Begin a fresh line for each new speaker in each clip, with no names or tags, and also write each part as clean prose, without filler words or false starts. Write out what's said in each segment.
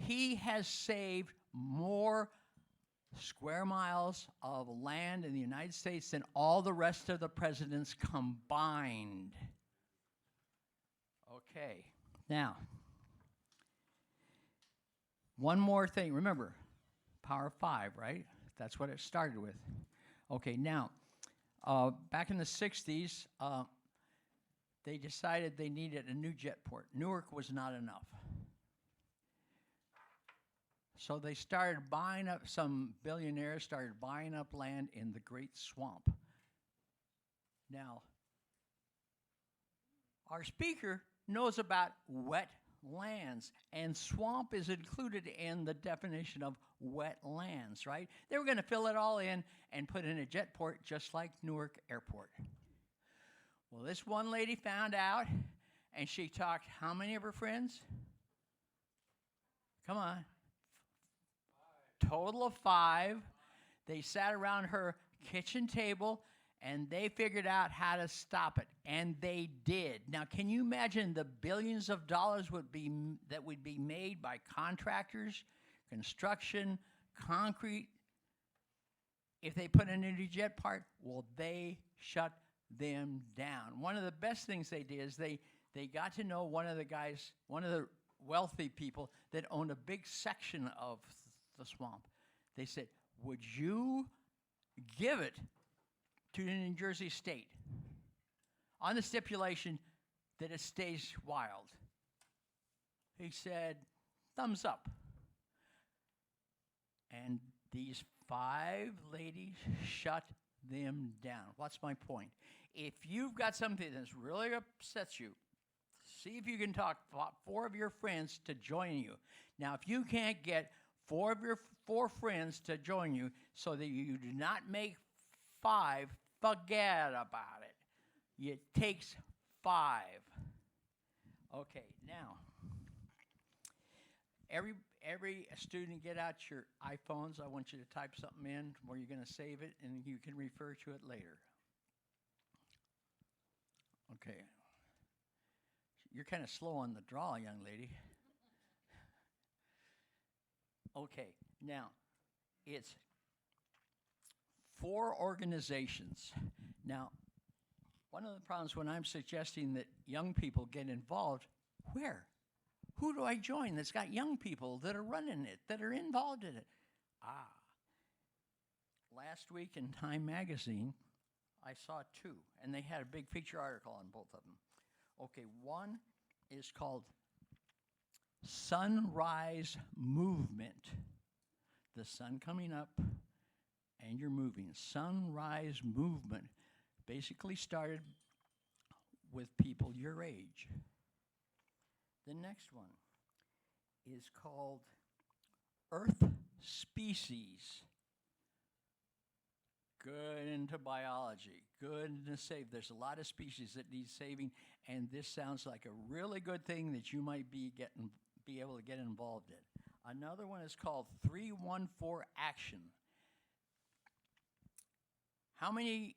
He has saved more square miles of land in the United States than all the rest of the presidents combined. Okay, now, one more thing. Remember, Power of Five, right? That's what it started with. Okay, now, back in the 60s, they decided they needed a new jet port. Newark was not enough. So they started buying up, some billionaires started buying up land in the Great Swamp. Now, our speaker knows about wetlands, and swamp is included in the definition of wetlands, right? They were going to fill it all in and put in a jet port just like Newark Airport. Well, this one lady found out, and she talked how many of her friends? Come on. Total of 5. They sat around her kitchen table, and they figured out how to stop it, and they did. Now, can you imagine the billions of dollars that would be made by contractors, construction, concrete, if they put in a new jet part? Well, they shut them down. One of the best things they did is they got to know one of the guys, one of the wealthy people that owned a big section of the swamp. They said, would you give it to the New Jersey state on the stipulation that it stays wild? He said, thumbs up. And these 5 ladies shut them down. What's my point? If you've got something that's really upsets you, see if you can talk 4 of your friends to join you. Now, if you can't get 4 of your 4 friends to join you so that you do not make 5, forget about it. It takes 5. Okay, now, every student get out your iPhones. I want you to type something in where you're going to save it, and you can refer to it later. Okay. You're kind of slow on the draw, young lady. Okay, now, it's 4 organizations. Now, one of the problems when I'm suggesting that young people get involved, where? Who do I join that's got young people that are running it, that are involved in it? Last week in Time Magazine, I saw 2, and they had a big feature article on both of them. Okay, one is called Sunrise Movement. The sun coming up and you're moving. Sunrise Movement basically started with people your age. The next one is called Earth Species. Good into biology, good into save. There's a lot of species that need saving, and this sounds like a really good thing that you might be able to get involved in. Another one is called 314 Action. How many,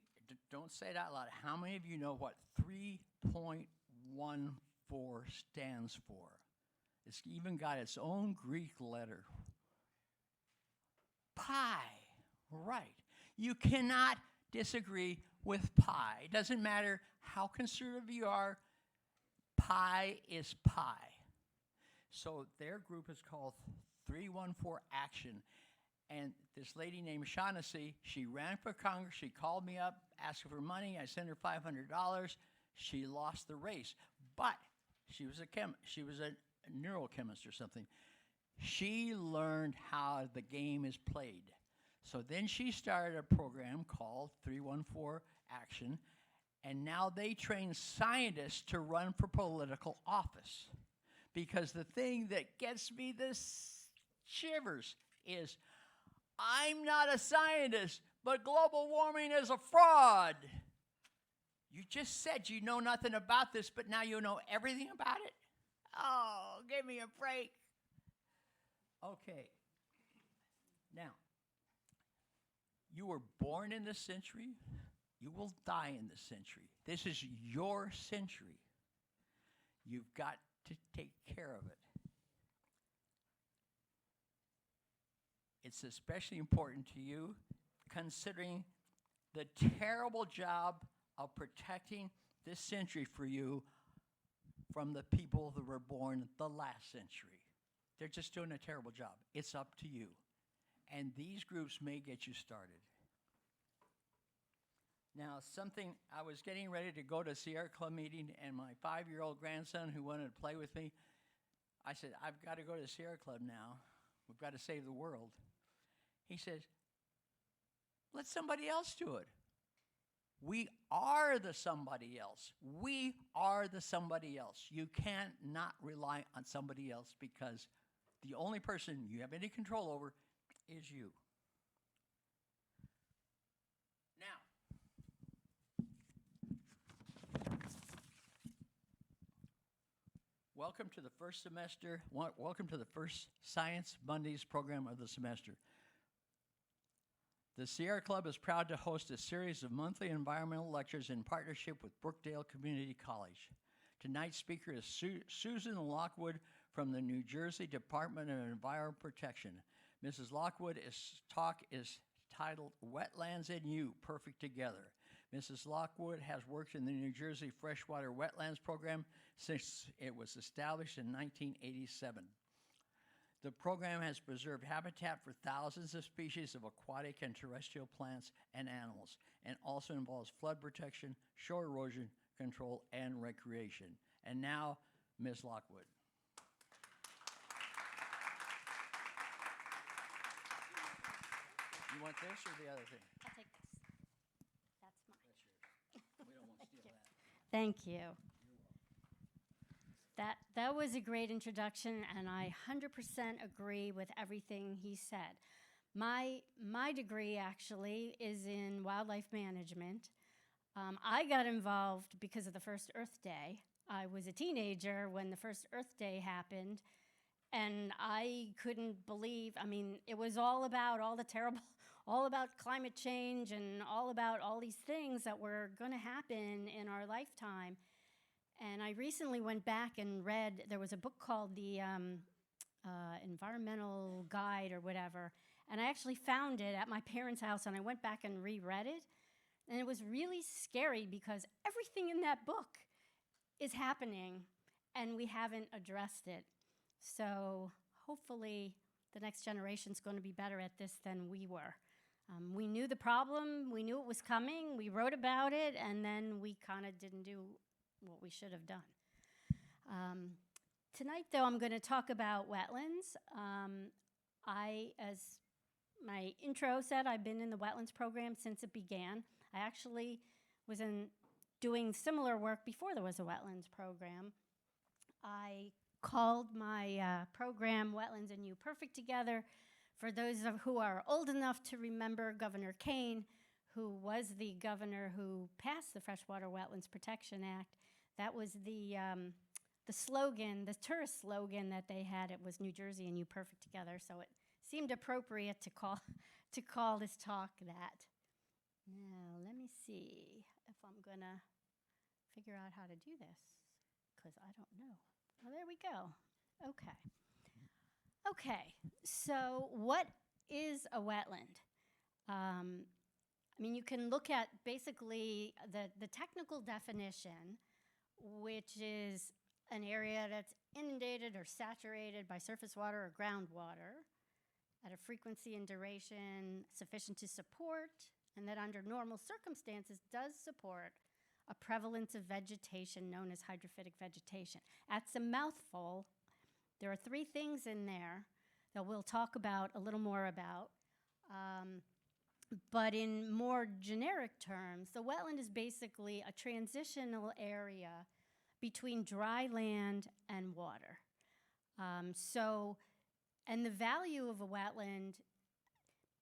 don't say it out loud, how many of you know what 3.14 stands for? It's even got its own Greek letter. Pi, right. You cannot disagree with pi. It doesn't matter how conservative you are, pi is pi. So their group is called 314 Action. And this lady named Shaughnessy, she ran for Congress. She called me up, asking for money. I sent her $500. She lost the race. But she was a neurochemist or something. She learned how the game is played. So then she started a program called 314 Action, and now they train scientists to run for political office. Because the thing that gets me this shivers is, I'm not a scientist, but global warming is a fraud. You just said you know nothing about this, but now you know everything about it? Oh, give me a break. Okay. Now, you were born in this century. You will die in this century. This is your century. You've got to take care of it. it's especially important to you considering the terrible job of protecting this century for you from the people that were born the last century. They're just doing a terrible job. It's up to you. And these groups may get you started. Now, I was getting ready to go to Sierra Club meeting, and my 5-year-old grandson who wanted to play with me, I said, I've got to go to Sierra Club now. We've got to save the world. He says, let somebody else do it. We are the somebody else. We are the somebody else. You can't not rely on somebody else because the only person you have any control over is you. Welcome to the first semester. Welcome to the first Science Mondays program of the semester. The Sierra Club is proud to host a series of monthly environmental lectures in partnership with Brookdale Community College. Tonight's speaker is Susan Lockwood from the New Jersey Department of Environmental Protection. Mrs. Lockwood's talk is titled Wetlands and You, Perfect Together. Mrs. Lockwood has worked in the New Jersey Freshwater Wetlands Program since it was established in 1987. The program has preserved habitat for thousands of species of aquatic and terrestrial plants and animals, and also involves flood protection, shore erosion control, and recreation. And now, Ms. Lockwood. You want this or the other thing?
I'll take this. That's mine.
That's yours. We don't want to steal that.
Thank you. That was a great introduction, and I 100% agree with everything he said. My degree actually is in wildlife management. I got involved because of the first Earth Day. I was a teenager when the first Earth Day happened, and I couldn't believe, it was all about all about climate change and all about all these things that were going to happen in our lifetime. And I recently went back and read, there was a book called the Environmental Guide or whatever, and I actually found it at my parents' house, and I went back and reread it, and it was really scary because everything in that book is happening, and we haven't addressed it. So hopefully the next generation's going to be better at this than we were. We knew the problem, we knew it was coming, we wrote about it, and then we kind of didn't do what we should have done. Tonight, though, I'm going to talk about wetlands. As my intro said, I've been in the wetlands program since it began. I actually was doing similar work before there was a wetlands program. I called my program Wetlands and You Perfect Together. For those who are old enough to remember Governor Kane, who was the governor who passed the Freshwater Wetlands Protection Act, that was the slogan, the tourist slogan that they had. It was New Jersey and You Perfect Together, so it seemed appropriate to call this talk that. Now, let me see if I'm going to figure out how to do this, because I don't know. Well, there we go. Okay, so what is a wetland? You can look at basically the technical definition, which is an area that's inundated or saturated by surface water or groundwater at a frequency and duration sufficient to support, and that under normal circumstances does support a prevalence of vegetation known as hydrophytic vegetation. That's a mouthful. There are 3 things in there that we'll talk about a little more about. But in more generic terms, the wetland is basically a transitional area between dry land and water. And the value of a wetland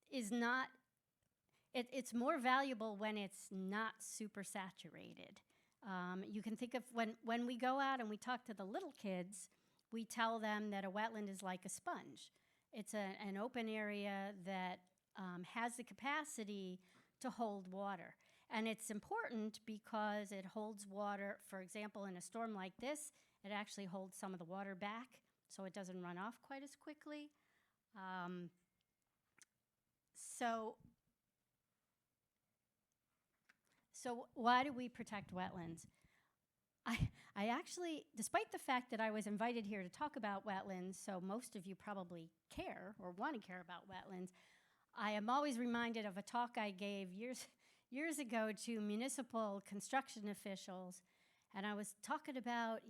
is not, it's more valuable when it's not super saturated. You can think of when we go out and we talk to the little kids, we tell them that a wetland is like a sponge. It's an open area that has the capacity to hold water. And it's important because it holds water. For example, in a storm like this, it actually holds some of the water back so it doesn't run off quite as quickly. So, so why do we protect wetlands? I actually, despite the fact that I was invited here to talk about wetlands, so most of you probably care or want to care about wetlands, I am always reminded of a talk I gave years ago to municipal construction officials, and I was talking about,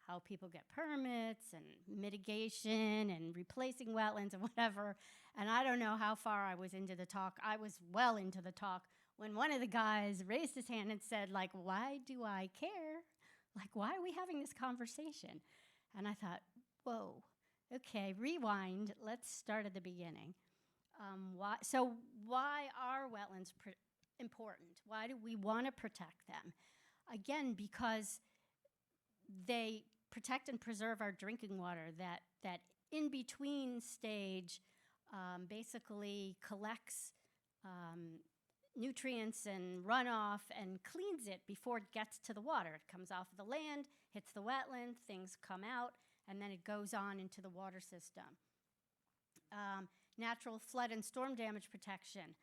how people get permits and mitigation and replacing wetlands and whatever, and I don't know how far I was into the talk. I was well into the talk when one of the guys raised his hand and said, like, why do I care? Like, why are we having this conversation? And I thought, whoa, okay, rewind. Let's start at the beginning. Why are wetlands important? Why do we want to protect them? Again, because they protect and preserve our drinking water. That in-between stage basically collects nutrients and runoff and cleans it before it gets to the water. It comes off the land, hits the wetland, things come out, and then it goes on into the water system. Natural flood and storm damage protection,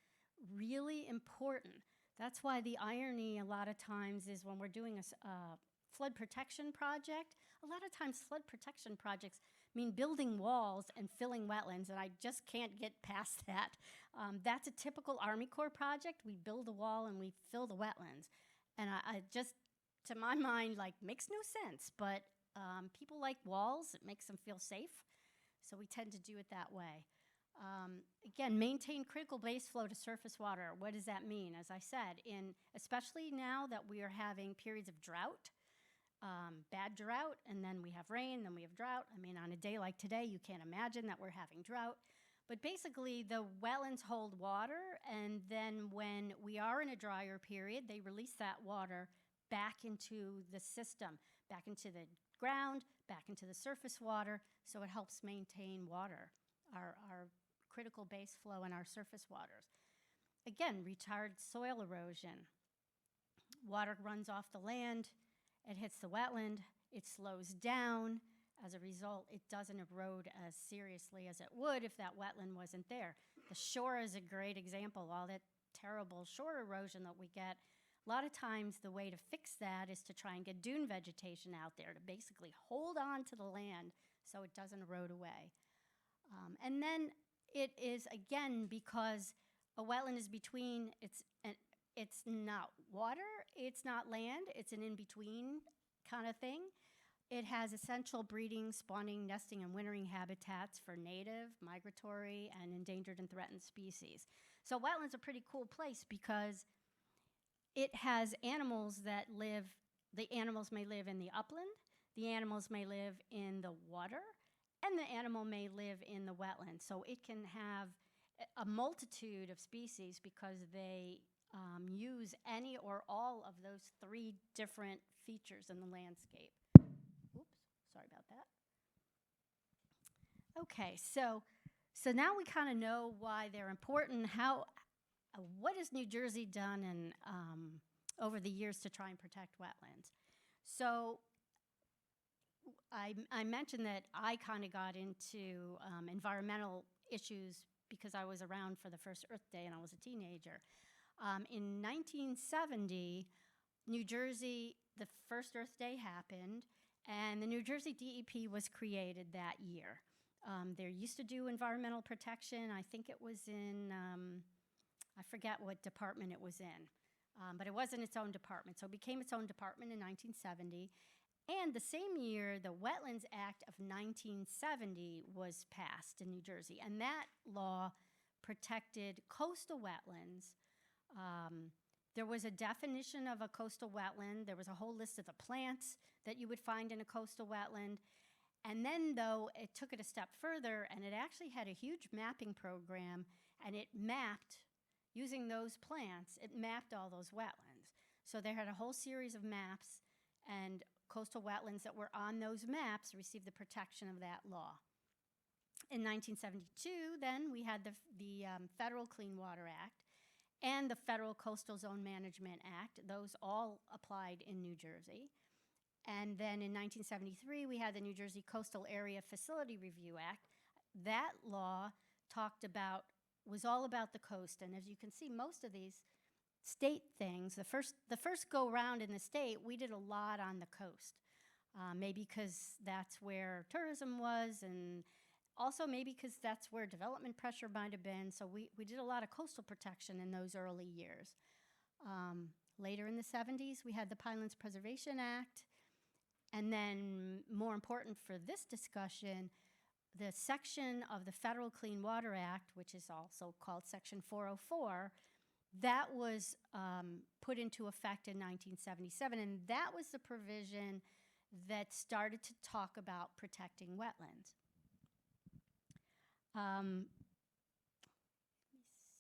really important. That's why the irony a lot of times is when we're doing a flood protection project, a lot of times flood protection projects mean building walls and filling wetlands, and I just can't get past that. That's a typical Army Corps project. We build a wall and we fill the wetlands. And I just, to my mind, makes no sense, but people like walls. It makes them feel safe, so we tend to do it that way. Again, maintain critical base flow to surface water. What does that mean? As I said, especially now that we are having periods of drought, bad drought, and then we have rain, then we have drought. I mean, on a day like today, you can't imagine that we're having drought. But basically, the wetlands hold water, and then when we are in a drier period, they release that water back into the system, back into the ground, back into the surface water, so it helps maintain water, our critical base flow in our surface waters. Again, retard soil erosion. Water runs off the land, it hits the wetland, it slows down. As a result, it doesn't erode as seriously as it would if that wetland wasn't there. The shore is a great example. All that terrible shore erosion that we get, a lot of times the way to fix that is to try and get dune vegetation out there to basically hold on to the land so it doesn't erode away. And then it is, again, because a wetland is between, it's not water, it's not land, it's an in-between kind of thing. It has essential breeding, spawning, nesting, and wintering habitats for native, migratory, and endangered and threatened species. So wetlands are a pretty cool place because it has animals that live, the animals may live in the upland, the animals may live in the water, and the animal may live in the wetland. So it can have a multitude of species because they use any or all of those three different features in the landscape. Oops, sorry about that. Okay, so now we kind of know why they're important. What has New Jersey done over the years to try and protect wetlands? So I mentioned that I kind of got into environmental issues because I was around for the first Earth Day and I was a teenager. In 1970, New Jersey, the first Earth Day happened, and the New Jersey DEP was created that year. They used to do environmental protection. I think it was in, I forget what department it was in, but it wasn't its own department. So it became its own department in 1970. And the same year, the Wetlands Act of 1970 was passed in New Jersey, and that law protected coastal wetlands. There was a definition of a coastal wetland. There was a whole list of the plants that you would find in a coastal wetland. And then, though, it took it a step further, and it actually had a huge mapping program, and it mapped, using those plants, it mapped all those wetlands. So they had a whole series of maps, and coastal wetlands that were on those maps received the protection of that law. In 1972, then, we had the Federal Clean Water Act and the Federal Coastal Zone Management Act. Those all applied in New Jersey. And then in 1973, we had the New Jersey Coastal Area Facility Review Act. That law talked about was all about the coast. And as you can see, most of these state things, the first go round in the state, we did a lot on the coast. Maybe because that's where tourism was, and also maybe because that's where development pressure might have been. So we did a lot of coastal protection in those early years. Later in the 70s, we had the Pinelands Preservation Act. And then, more important for this discussion, the section of the Federal Clean Water Act, which is also called Section 404, that was put into effect in 1977. And that was the provision that started to talk about protecting wetlands. Let me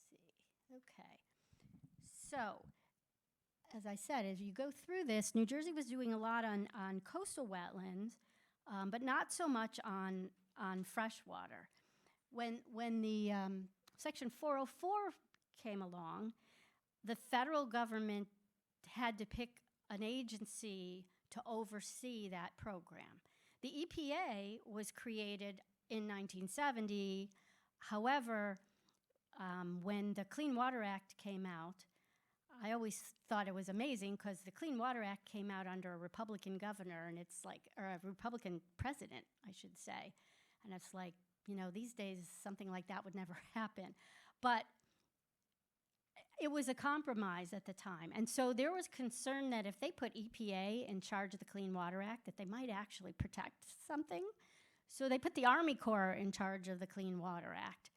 see. Okay. So, as I said, as you go through this, New Jersey was doing a lot on coastal wetlands, but not so much on freshwater. When the Section 404 came along, the federal government had to pick an agency to oversee that program. The EPA was created in 1970. However, when the Clean Water Act came out, I always thought it was amazing because the Clean Water Act came out under a Republican governor, and it's like, or a Republican president, I should say. And it's like, you know, these days something like that would never happen. But it was a compromise at the time. And so there was concern that if they put EPA in charge of the Clean Water Act, that they might actually protect something. So they put the Army Corps in charge of the Clean Water Act.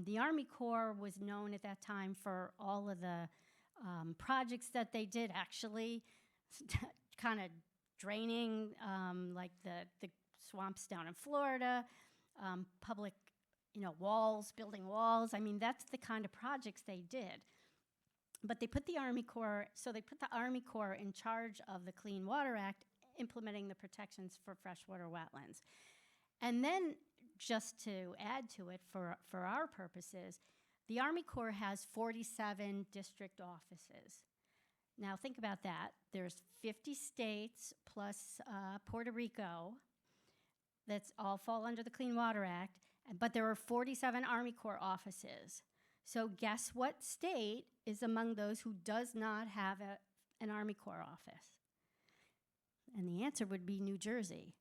The Army Corps was known at that time for all of the projects that they did, actually kind of draining like the swamps down in Florida, public, walls, building walls. I mean, that's the kind of projects they did. But they put the Army Corps, so they put the Army Corps in charge of the Clean Water Act, implementing the protections for freshwater wetlands. And then, just to add to it for our purposes, the Army Corps has 47 district offices. Now think about that. There's 50 states plus Puerto Rico that's all fall under the Clean Water Act, but there are 47 Army Corps offices. So guess what state is among those who does not have an Army Corps office? And the answer would be New Jersey.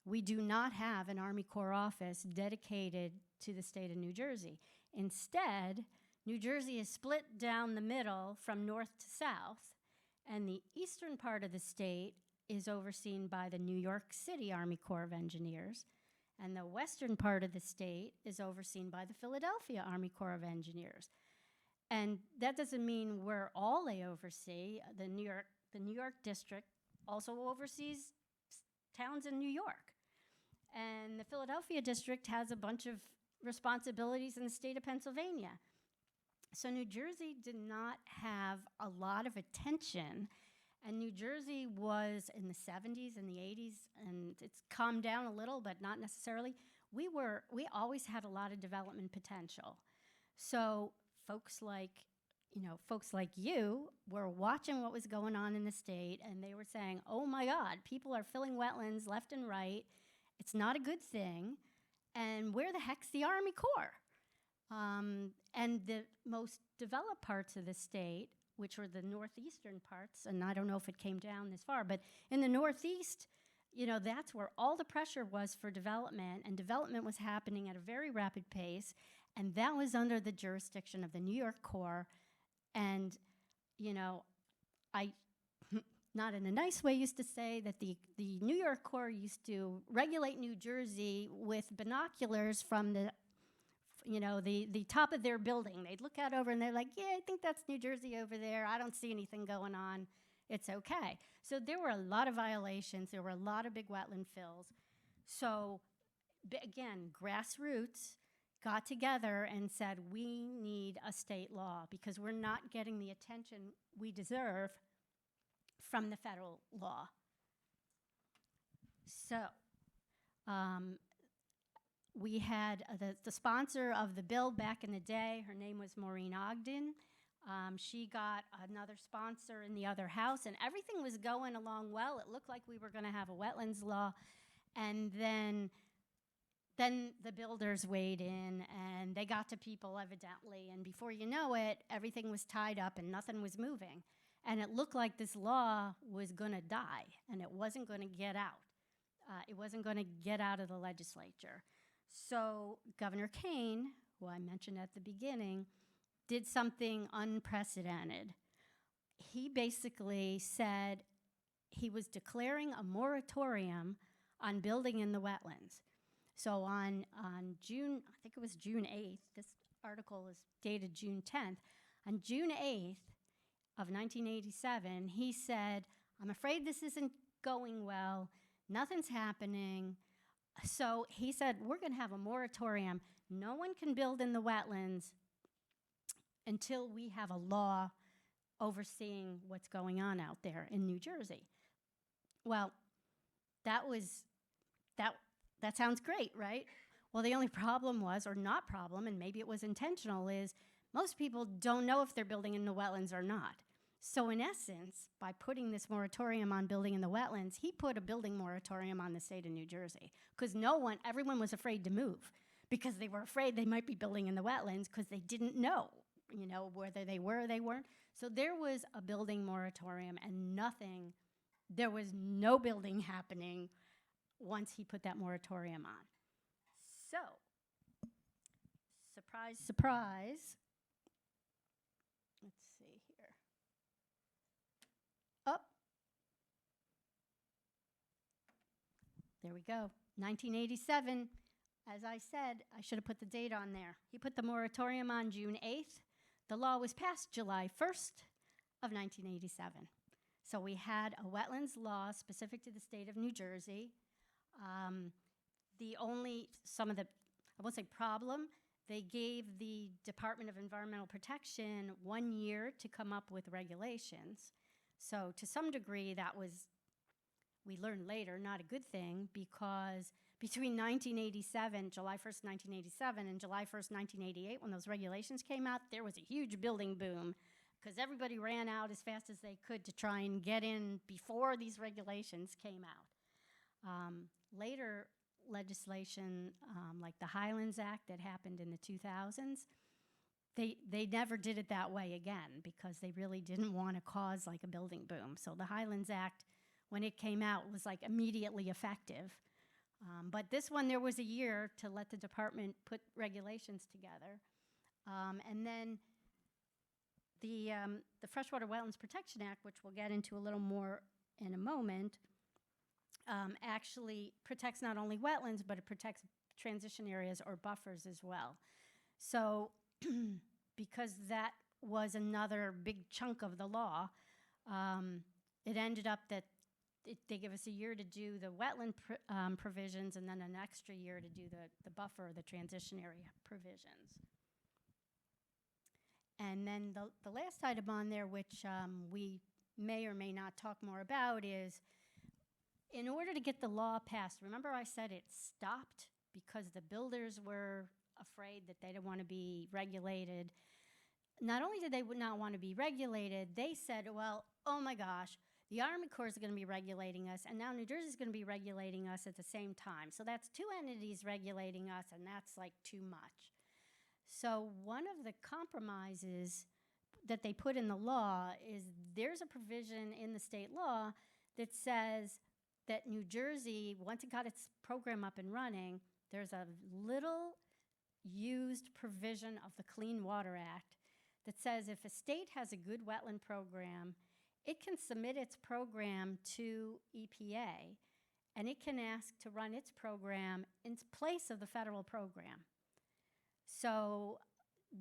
We do not have an Army Corps office dedicated to the state of New Jersey. Instead, New Jersey is split down the middle from north to south, and the eastern part of the state is overseen by the New York City Army Corps of Engineers, and the western part of the state is overseen by the Philadelphia Army Corps of Engineers. And that doesn't mean we're all they oversee. The New York district also oversees towns in New York. And the Philadelphia district has a bunch of responsibilities in the state of Pennsylvania. So New Jersey did not have a lot of attention, and New Jersey was in the 70s and the 80s, and it's calmed down a little, but not necessarily. We always had a lot of development potential. So folks like you were watching what was going on in the state, and they were saying, oh my God, people are filling wetlands left and right. It's not a good thing. And where the heck's the Army Corps? And the most developed parts of the state, which were the northeastern parts, and I don't know if it came down this far, but in the northeast, that's where all the pressure was for development, and development was happening at a very rapid pace, and that was under the jurisdiction of the New York Corps. And, I, not in a nice way, used to say that the New York Corps used to regulate New Jersey with binoculars from the top of their building. They'd look out over and they're like, yeah, I think that's New Jersey over there. I don't see anything going on. It's okay. So there were a lot of violations. There were a lot of big wetland fills. So again, grassroots got together and said, we need a state law because we're not getting the attention we deserve from the federal law. So we had the sponsor of the bill back in the day. Her name was Maureen Ogden. She got another sponsor in the other house, and everything was going along well. It looked like we were going to have a wetlands law. And then then the builders weighed in and they got to people evidently, and before you know it, everything was tied up and nothing was moving. And it looked like this law was going to die and it wasn't going to get out. It wasn't going to get out of the legislature. So Governor Kane, who I mentioned at the beginning, did something unprecedented. He basically said he was declaring a moratorium on building in the wetlands. So on June, I think it was June 8th, this article is dated June 10th, on June 8th of 1987, he said, I'm afraid this isn't going well, nothing's happening. So he said, we're going to have a moratorium. No one can build in the wetlands until we have a law overseeing what's going on out there in New Jersey. Well, that sounds great, right? Well, the only problem was, or not problem, and maybe it was intentional, is most people don't know if they're building in the wetlands or not. So in essence, by putting this moratorium on building in the wetlands, he put a building moratorium on the state of New Jersey, because everyone was afraid to move because they were afraid they might be building in the wetlands because they didn't know, whether they were or they weren't. So there was a building moratorium and there was no building happening once he put that moratorium on. So, surprise, surprise. Let's see here. Up. There we go. 1987. As I said, I should have put the date on there. He put the moratorium on June 8th. The law was passed July 1st of 1987. So we had a wetlands law specific to the state of New Jersey. I won't say problem, they gave the Department of Environmental Protection 1 year to come up with regulations. So to some degree, that was, we learned later, not a good thing, because between 1987, July 1st, 1987, and July 1st, 1988, when those regulations came out, there was a huge building boom because everybody ran out as fast as they could to try and get in before these regulations came out. Later legislation, like the Highlands Act that happened in the 2000s, they never did it that way again because they really didn't want to cause like a building boom. So the Highlands Act, when it came out, was like immediately effective. But this one, there was a year to let the department put regulations together. And then the Freshwater Wetlands Protection Act, which we'll get into a little more in a moment, actually protects not only wetlands, but it protects transition areas or buffers as well. So because that was another big chunk of the law, it ended up that they give us a year to do the wetland provisions and then an extra year to do the buffer, the transition area provisions. And then the last item on there, which we may or may not talk more about, is in order to get the law passed, remember I said it stopped because the builders were afraid that they didn't want to be regulated. Not only did they not want to be regulated, they said, well, oh my gosh, the Army Corps is going to be regulating us, and now New Jersey is going to be regulating us at the same time. So that's two entities regulating us, and that's like too much. So one of the compromises that they put in the law is there's a provision in the state law that says that New Jersey, once it got its program up and running, there's a little used provision of the Clean Water Act that says if a state has a good wetland program, it can submit its program to EPA, and it can ask to run its program in place of the federal program. So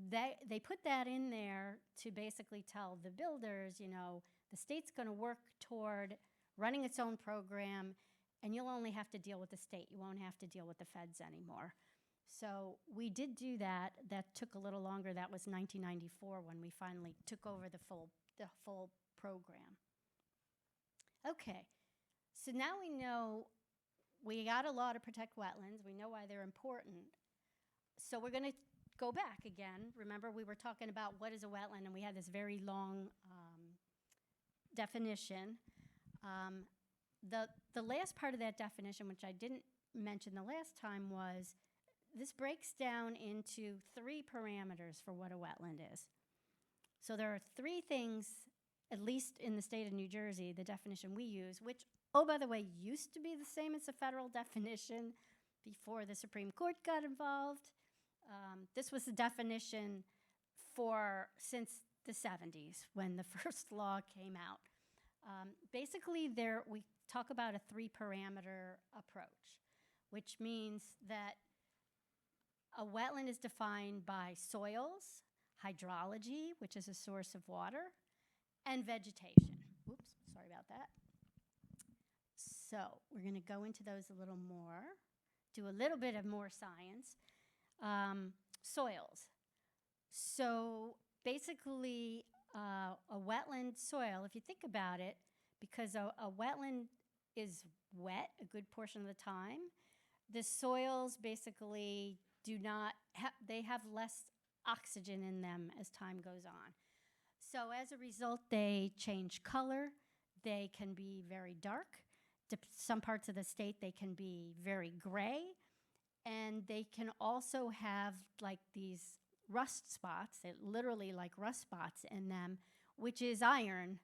they put that in there to basically tell the builders, the state's going to work toward running its own program, and you'll only have to deal with the state. You won't have to deal with the feds anymore. So we did do that. That took a little longer. That was 1994 when we finally took over the full program. Okay, so now we know we got a law to protect wetlands. We know why they're important. So we're going to go back again. Remember, we were talking about what is a wetland, and we had this very long definition. The last part of that definition, which I didn't mention the last time, was this breaks down into 3 parameters for what a wetland is. So there are 3 things, at least in the state of New Jersey, the definition we use, which, oh, by the way, used to be the same as the federal definition before the Supreme Court got involved. This was the definition since the 70s when the first law came out. Basically, we talk about a 3-parameter approach, which means that a wetland is defined by soils, hydrology, which is a source of water, and vegetation. Oops, sorry about that. So we're going to go into those a little more, do a little bit of more science. Soils. So basically, a wetland soil, if you think about it, because a wetland is wet a good portion of the time, the soils basically they have less oxygen in them as time goes on. So as a result, they change color. They can be very dark. Some parts of the state, they can be very gray. And they can also have like these rust spots, literally like rust spots in them, which is iron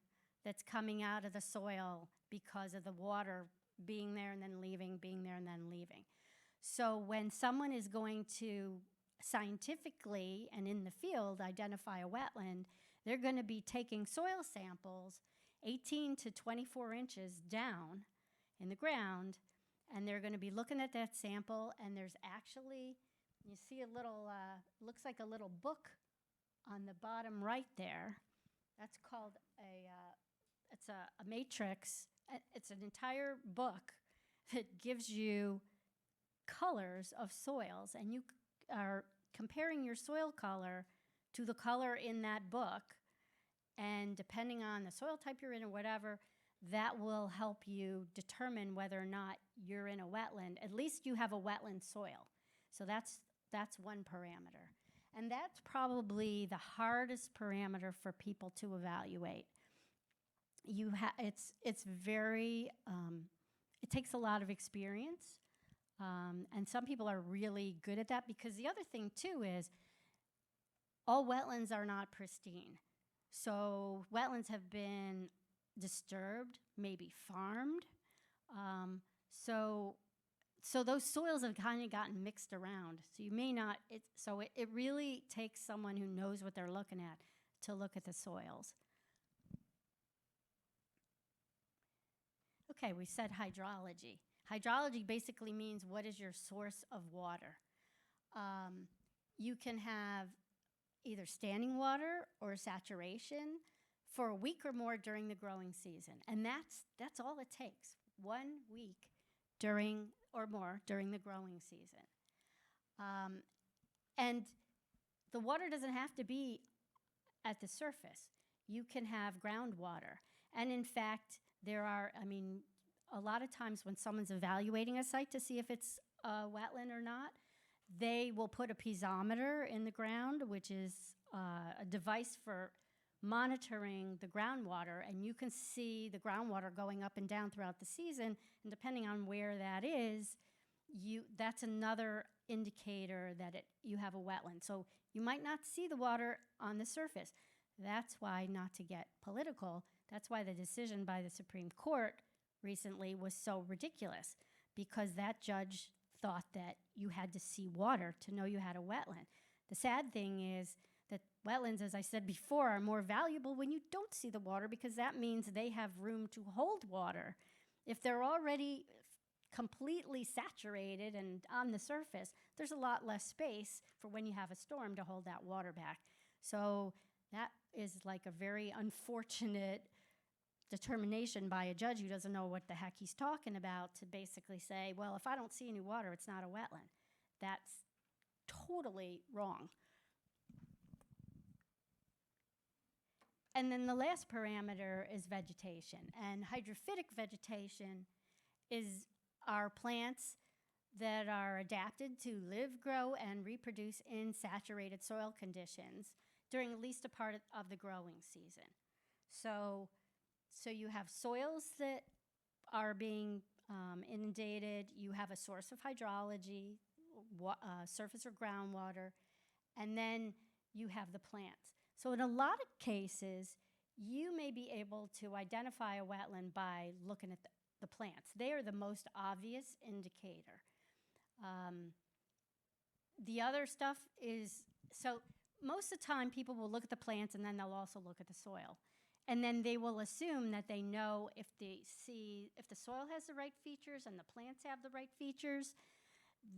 that's coming out of the soil because of the water being there and then leaving, being there and then leaving. So when someone is going to scientifically and in the field identify a wetland, they're going to be taking soil samples 18 to 24 inches down in the ground, and they're going to be looking at that sample, and there's actually, you see a little, looks like a little book on the bottom right there. That's called it's a matrix. It's an entire book that gives you colors of soils, and you are comparing your soil color to the color in that book, and depending on the soil type you're in or whatever, that will help you determine whether or not you're in a wetland. At least you have a wetland soil. So that's one parameter. And that's probably the hardest parameter for people to evaluate. It's very, it takes a lot of experience. And some people are really good at that, because the other thing too is all wetlands are not pristine. So wetlands have been disturbed, maybe farmed. So those soils have kind of gotten mixed around. So you may not, it really takes someone who knows what they're looking at to look at the soils. Okay, we said hydrology. Hydrology basically means what is your source of water. You can have either standing water or saturation for a week or more during the growing season. And that's all it takes, 1 week or more during the growing season. And the water doesn't have to be at the surface. You can have groundwater. And in fact, a lot of times when someone's evaluating a site to see if it's a wetland or not, they will put a piezometer in the ground, which is a device for monitoring the groundwater, and you can see the groundwater going up and down throughout the season, and depending on where that is, that's another indicator that you have a wetland. So you might not see the water on the surface. That's why, not to get political, that's why the decision by the Supreme Court recently was so ridiculous, because that judge thought that you had to see water to know you had a wetland. The sad thing is that wetlands, as I said before, are more valuable when you don't see the water, because that means they have room to hold water. If they're already completely saturated and on the surface, there's a lot less space for when you have a storm to hold that water back. So that is like a very unfortunate determination by a judge who doesn't know what the heck he's talking about, to basically say, well, if I don't see any water, it's not a wetland. That's totally wrong. And then the last parameter is vegetation. And hydrophytic vegetation are plants that are adapted to live, grow, and reproduce in saturated soil conditions during at least a part of the growing season. So you have soils that are being inundated. You have a source of hydrology, surface or groundwater, and then you have the plants. So in a lot of cases, you may be able to identify a wetland by looking at the plants. They are the most obvious indicator. The other stuff is, so most of the time people will look at the plants and then they'll also look at the soil. And then they will assume that they know if the soil has the right features and the plants have the right features,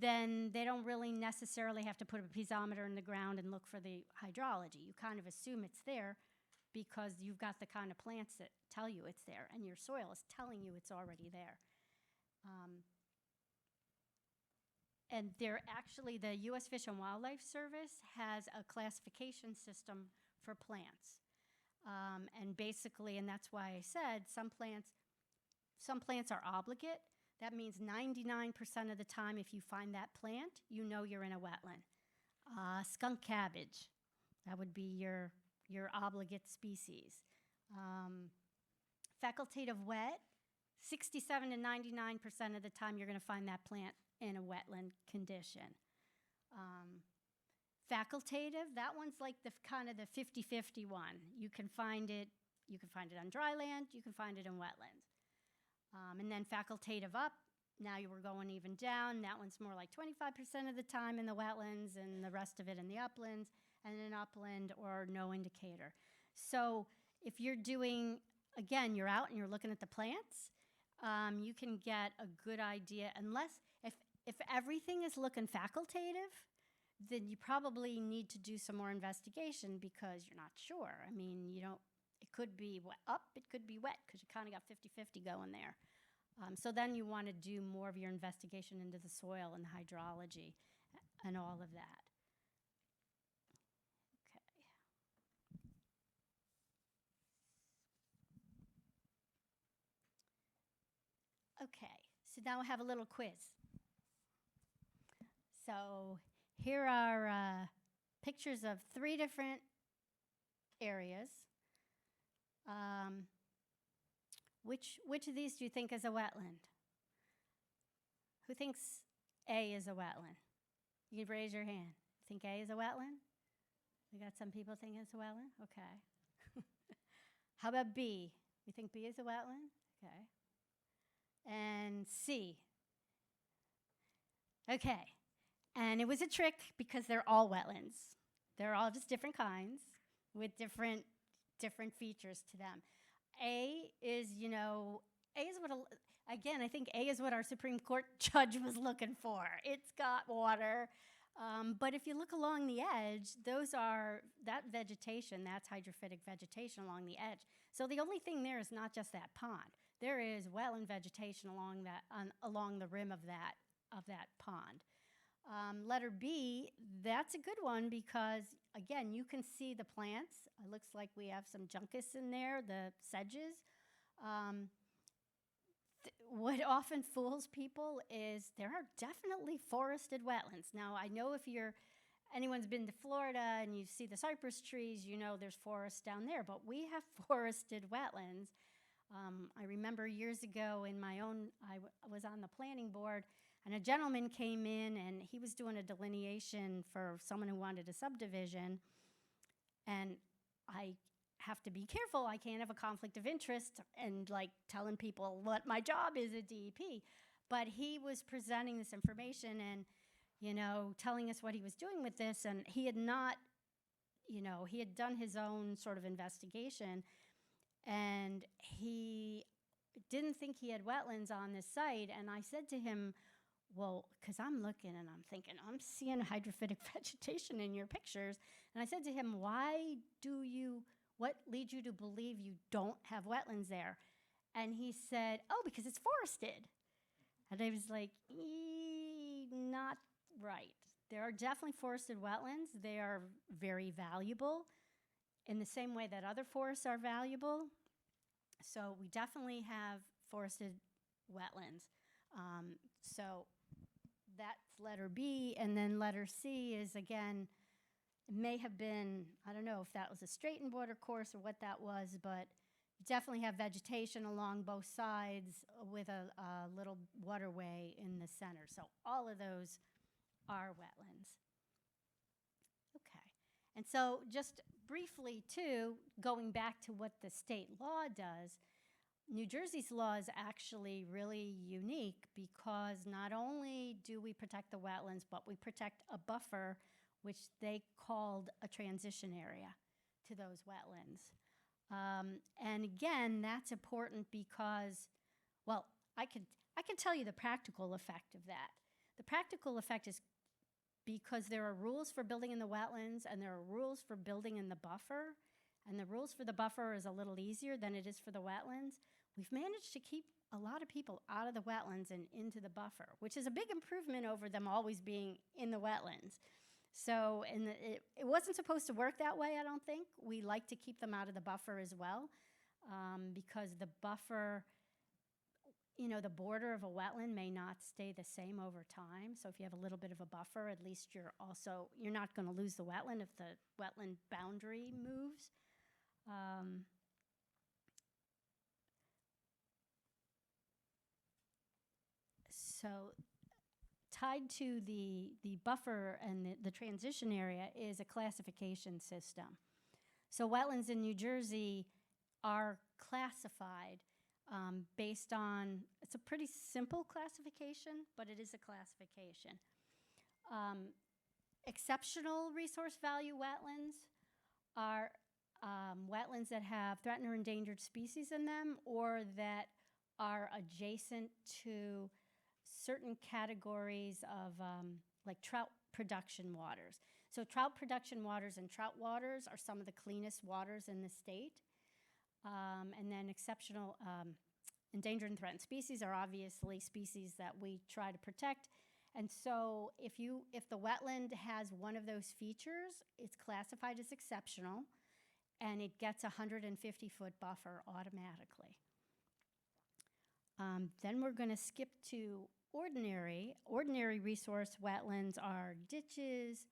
then they don't really necessarily have to put a piezometer in the ground and look for the hydrology. You kind of assume it's there because you've got the kind of plants that tell you it's there, and your soil is telling you it's already there. And the U.S. Fish and Wildlife Service has a classification system for plants. And basically, and that's why I said some plants are obligate. That means 99% of the time, if you find that plant, you know you're in a wetland. Skunk cabbage, that would be your obligate species. Facultative wet, 67 to 99% of the time, you're going to find that plant in a wetland condition. Facultative, that one's like the kind of the 50-50 one. You can find it on dry land, you can find it in wetlands. And then facultative up, now you were going even down. That one's more like 25% of the time in the wetlands and the rest of it in the uplands, and in upland or no indicator. So if you're doing, again, you're out and you're looking at the plants, you can get a good idea, unless, if everything is looking facultative, then you probably need to do some more investigation because you're not sure. I mean, it could be up, it could be wet, because you kind of got 50-50 going there. So then you want to do more of your investigation into the soil and the hydrology and all of that. Okay, so now I have a little quiz. So here are pictures of 3 different areas. Which of these do you think is a wetland? Who thinks A is a wetland? You can raise your hand. Think A is a wetland? We got some people thinking it's a wetland? Okay. How about B? You think B is a wetland? Okay. And C? Okay. And it was a trick because they're all wetlands. They're all just different kinds with different features to them. A is what, again, I think A is what our Supreme Court judge was looking for. It's got water. But if you look along the edge, that vegetation, that's hydrophytic vegetation along the edge. So the only thing there is not just that pond. There is wetland vegetation along the rim of that pond. Letter B, that's a good one because, again, you can see the plants. It looks like we have some juncus in there, the sedges. What often fools people is there are definitely forested wetlands. Now, I know if anyone's been to Florida and you see the cypress trees, you know there's forests down there, but we have forested wetlands. I remember years ago I was on the planning board, and a gentleman came in and he was doing a delineation for someone who wanted a subdivision. And I have to be careful. I can't have a conflict of interest and telling people what my job is at DEP. But he was presenting this information and, telling us what he was doing with this. And he had not, he had done his own sort of investigation. And he didn't think he had wetlands on this site. And I said to him, well, because I'm looking and I'm thinking, I'm seeing hydrophytic vegetation in your pictures. And I said to him, what leads you to believe you don't have wetlands there? And he said, oh, because it's forested. And I was like, not right. There are definitely forested wetlands. They are very valuable in the same way that other forests are valuable. So we definitely have forested wetlands. So that's letter B. And then letter C is, again, may have been, I don't know if that was a straightened border course or what that was, but definitely have vegetation along both sides with a little waterway in the center. So all of those are wetlands. Okay. And so just briefly, too, going back to what the state law does, New Jersey's law is actually really unique because not only do we protect the wetlands, but we protect a buffer, which they called a transition area to those wetlands. And again, that's important because, well, I can tell you the practical effect of that. The practical effect is because there are rules for building in the wetlands and there are rules for building in the buffer, and the rules for the buffer is a little easier than it is for the wetlands. We've managed to keep a lot of people out of the wetlands and into the buffer, which is a big improvement over them always being in the wetlands. So, and it wasn't supposed to work that way, I don't think. We like to keep them out of the buffer as well, because the buffer, you know, the border of a wetland may not stay the same over time. So if you have a little bit of a buffer, at least you're not going to lose the wetland if the wetland boundary moves. So tied to the buffer and the transition area is a classification system. So wetlands in New Jersey are classified based on, it's a pretty simple classification, but it is a classification. Exceptional resource value wetlands are wetlands that have threatened or endangered species in them or that are adjacent to certain categories of like trout production waters. So trout production waters and trout waters are some of the cleanest waters in the state. And then exceptional endangered and threatened species are obviously species that we try to protect. And so if the wetland has one of those features, it's classified as exceptional and it gets a 150-foot buffer automatically. Then we're going to skip to ordinary. Ordinary resource wetlands are ditches,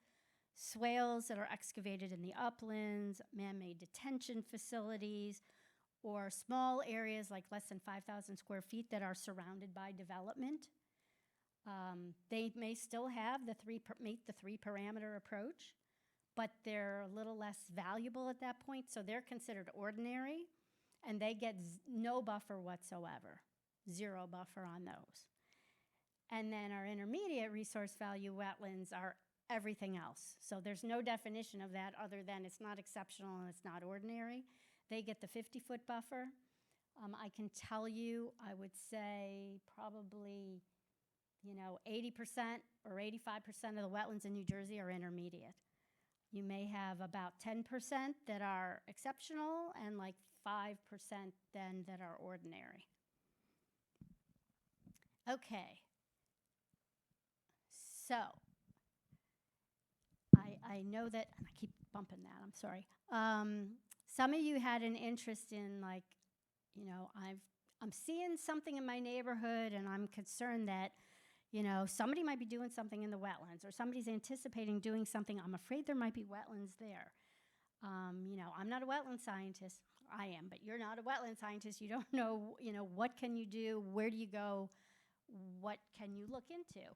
swales that are excavated in the uplands, man-made detention facilities, or small areas like less than 5,000 square feet that are surrounded by development. They may still have meet the three-parameter approach, but they're a little less valuable at that point, so they're considered ordinary, and they get no buffer whatsoever, 0 buffer on those. And then our intermediate resource value wetlands are everything else. So there's no definition of that other than it's not exceptional and it's not ordinary. They get the 50-foot buffer. I can tell you, I would say probably, 80% or 85% of the wetlands in New Jersey are intermediate. You may have about 10% that are exceptional and like 5% then that are ordinary. Okay. So, I know that, and I keep bumping that, I'm sorry. Some of you had an interest in I'm seeing something in my neighborhood and I'm concerned that, somebody might be doing something in the wetlands or somebody's anticipating doing something. I'm afraid there might be wetlands there. I'm not a wetland scientist. I am, but you're not a wetland scientist. You don't know, what can you do? Where do you go? What can you look into?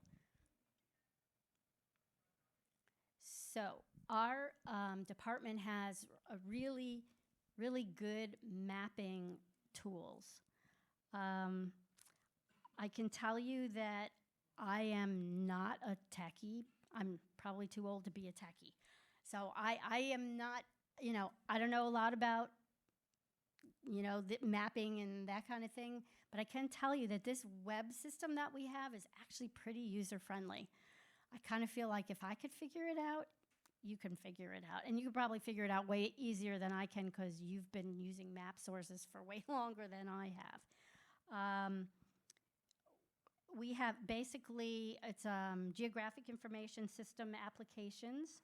So our department has a really, really good mapping tools. I can tell you that I am not a techie. I'm probably too old to be a techie. So I am not, I don't know a lot about, the mapping and that kind of thing, but I can tell you that this web system that we have is actually pretty user-friendly. I kind of feel like if I could figure it out, you can figure it out. And you could probably figure it out way easier than I can because you've been using map sources for way longer than I have. We have basically, it's geographic information system applications.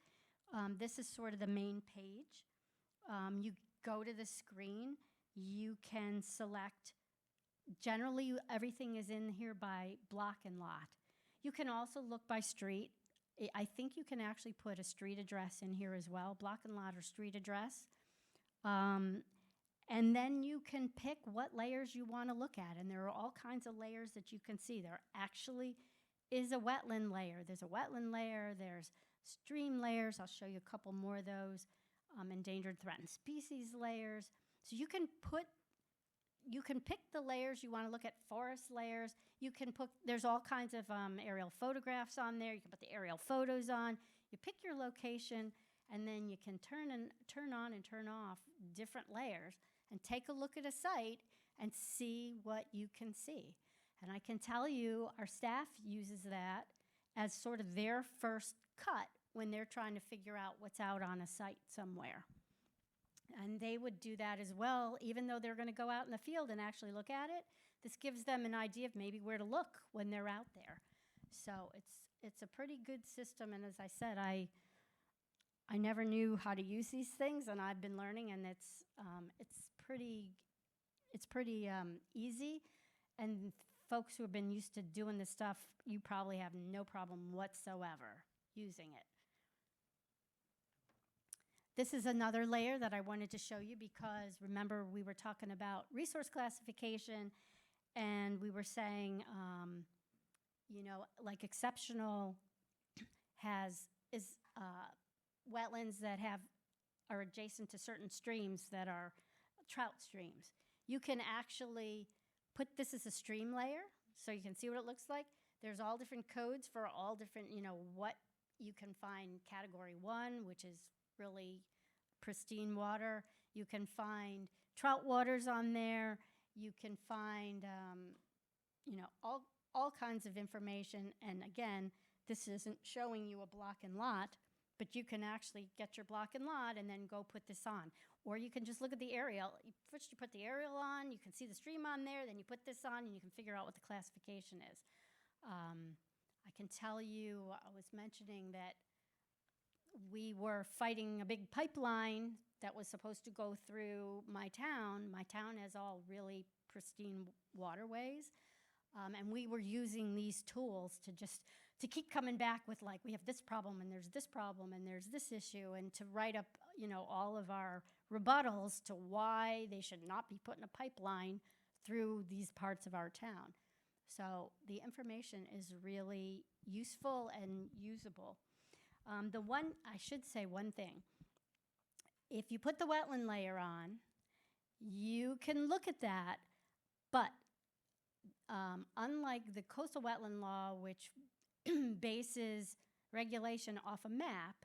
This is sort of the main page. You go to the screen, you can select, generally everything is in here by block and lot. You can also look by street. I think you can actually put a street address in here as well, block and lot or street address. And then you can pick what layers you want to look at. And there are all kinds of layers that you can see. There are actually is a wetland layer. There's a wetland layer, there's stream layers. I'll show you a couple more of those. Endangered threatened species layers. So you can pick the layers you want to look at. Forest layers. There's all kinds of aerial photographs on there. You can put the aerial photos on. You pick your location, and then you can turn on and turn off different layers and take a look at a site and see what you can see. And I can tell you our staff uses that as sort of their first cut when they're trying to figure out what's out on a site somewhere. And they would do that as well, even though they're going to go out in the field and actually look at it. This gives them an idea of maybe where to look when they're out there. So it's a pretty good system, and as I said, I never knew how to use these things, and I've been learning, and it's pretty easy. And folks who have been used to doing this stuff, you probably have no problem whatsoever using it. This is another layer that I wanted to show you because remember we were talking about resource classification, and we were saying, like exceptional is wetlands that are adjacent to certain streams that are trout streams. You can actually put this as a stream layer so you can see what it looks like. There's all different codes for all different, what you can find. Category 1, which is really pristine water. You can find trout waters on there. You can find, all kinds of information. And again, this isn't showing you a block and lot, but you can actually get your block and lot and then go put this on. Or you can just look at the aerial. First you put the aerial on, you can see the stream on there, then you put this on and you can figure out what the classification is. I can tell you, I was mentioning that we were fighting a big pipeline that was supposed to go through my town. My town has all really pristine waterways. And we were using these tools to keep coming back with, like, we have this problem and there's this problem and there's this issue, and to write up, all of our rebuttals to why they should not be putting a pipeline through these parts of our town. So the information is really useful and usable. I should say one thing. If you put the wetland layer on, you can look at that, but unlike the coastal wetland law, which bases regulation off a map,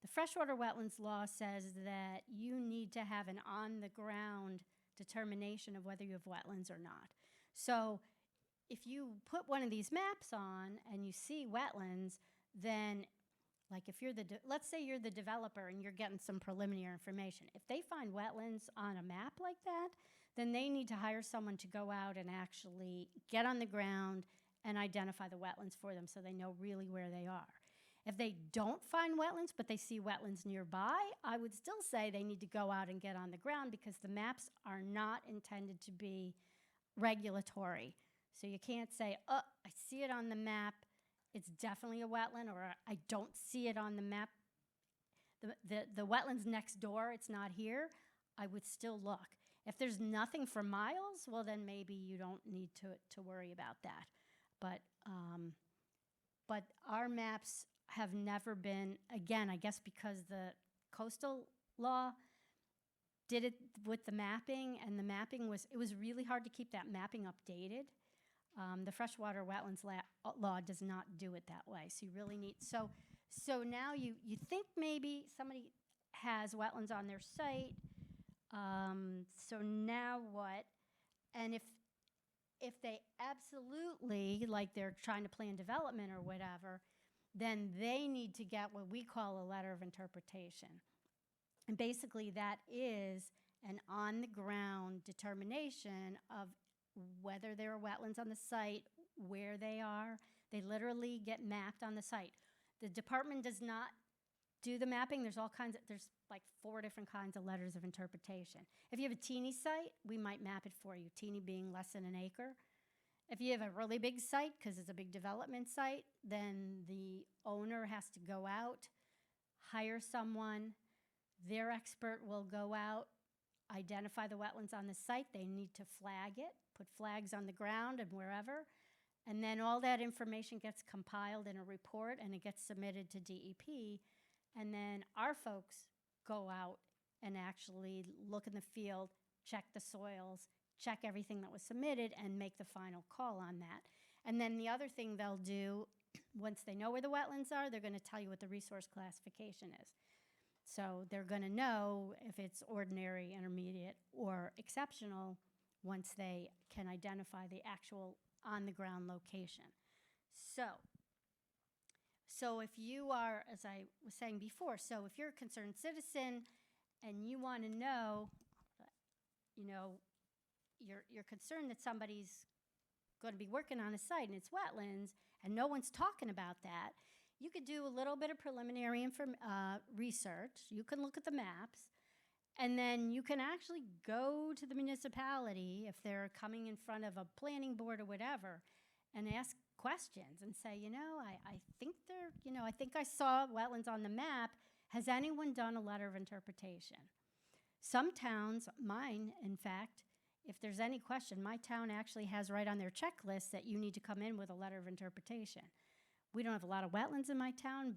the freshwater wetlands law says that you need to have an on-the-ground determination of whether you have wetlands or not. So if you put one of these maps on and you see wetlands, then, like, if you're let's say you're the developer and you're getting some preliminary information. If they find wetlands on a map like that, then they need to hire someone to go out and actually get on the ground and identify the wetlands for them so they know really where they are. If they don't find wetlands, but they see wetlands nearby, I would still say they need to go out and get on the ground, because the maps are not intended to be regulatory. So you can't say, oh, I see it on the map, it's definitely a wetland, or I don't see it on the map. The wetlands next door, it's not here. I would still look. If there's nothing for miles, well, then maybe you don't need to worry about that. But our maps have never been, again, I guess because the coastal law did it with the mapping, and the mapping it was really hard to keep that mapping updated. The freshwater wetlands law does not do it that way. So you really need, so now you think maybe somebody has wetlands on their site. So now what? And if they absolutely, like they're trying to plan development or whatever, then they need to get what we call a letter of interpretation. And basically that is an on-the-ground determination of whether there are wetlands on the site, where they are. They literally get mapped on the site. The department does not do the mapping. There's like 4 different kinds of letters of interpretation. If you have a teeny site, we might map it for you, teeny being less than an acre. If you have a really big site, because it's a big development site, then the owner has to go out, hire someone. Their expert will go out, identify the wetlands on the site. They need to flag it, put flags on the ground and wherever, And then all that information gets compiled in a report and it gets submitted to DEP. And then our folks go out and actually look in the field, check the soils, check everything that was submitted, and make the final call on that. And then the other thing they'll do, once they know where the wetlands are, they're going to tell you what the resource classification is. So they're going to know if it's ordinary, intermediate, or exceptional once they can identify the actual on-the-ground location. So if you are, as I was saying before, so if you're a concerned citizen and you want to know, you're concerned that somebody's going to be working on a site and it's wetlands and no one's talking about that, you could do a little bit of preliminary research. You can look at the maps, and then you can actually go to the municipality if they're coming in front of a planning board or whatever and ask questions and say, I think I think I saw wetlands on the map. Has anyone done a letter of interpretation? Some towns, mine, in fact, if there's any question, my town actually has right on their checklist that you need to come in with a letter of interpretation. We don't have a lot of wetlands in my town,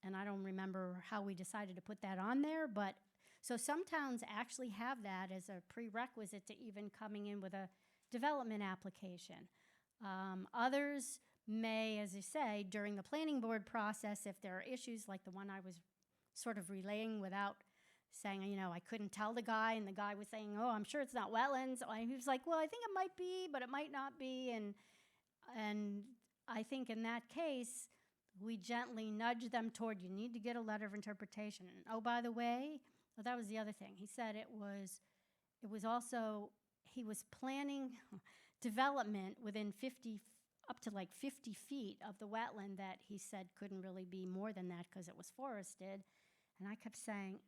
and I don't remember how we decided to put that on there, but so some towns actually have that as a prerequisite to even coming in with a development application. Others may, as you say, during the planning board process, if there are issues like the one I was sort of relaying without saying, I couldn't tell the guy, and the guy was saying, oh, I'm sure it's not wetlands. And he was like, well, I think it might be, but it might not be. And I think in that case, we gently nudge them toward, you need to get a letter of interpretation. And oh, by the way, well, that was the other thing. He said it was also, he was planning development within up to like 50 feet of the wetland that he said couldn't really be more than that because it was forested. And I kept saying,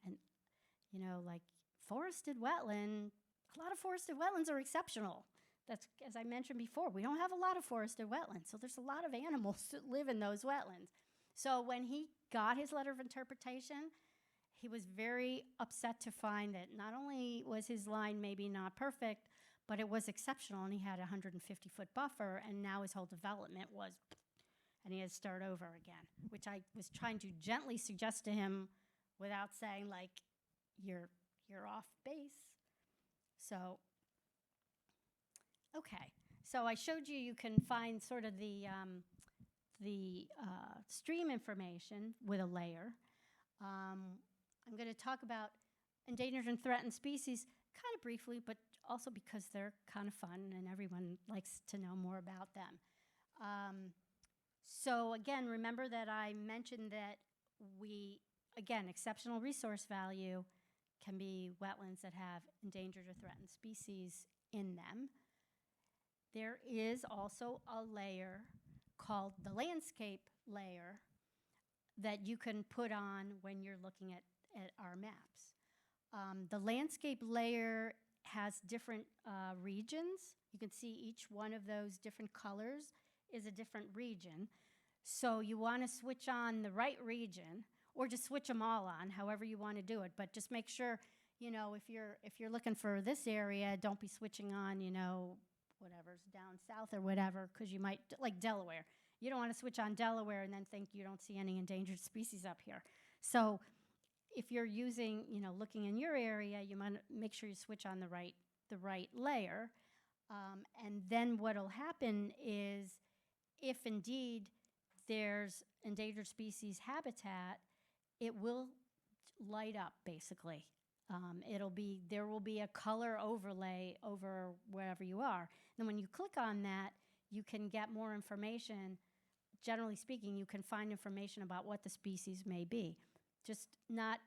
like forested wetland, a lot of forested wetlands are exceptional. That's, as I mentioned before, we don't have a lot of forested wetlands, so there's a lot of animals that live in those wetlands. So when he got his letter of interpretation, he was very upset to find that not only was his line maybe not perfect, but it was exceptional, and he had a 150-foot buffer, and now his whole development was, and he had to start over again, which I was trying to gently suggest to him without saying, like, you're off base. So, okay. So I showed you can find sort of the stream information with a layer. I'm going to talk about endangered and threatened species kind of briefly, but also because they're kind of fun and everyone likes to know more about them. So again, remember that I mentioned that exceptional resource value can be wetlands that have endangered or threatened species in them. There is also a layer called the landscape layer that you can put on when you're looking at our maps. The landscape layer has different regions. You can see each one of those different colors is a different region. So you want to switch on the right region, or just switch them all on, however you want to do it. But just make sure, if you're looking for this area, don't be switching on, whatever's down south or whatever, because you might, like Delaware. You don't want to switch on Delaware and then think you don't see any endangered species up here. So if you're using, looking in your area, you want to make sure you switch on the right layer. And then what'll happen is, if indeed there's endangered species habitat, it will light up, basically. There will be a color overlay over wherever you are. And when you click on that, you can get more information. Generally speaking, you can find information about what the species may be. Just not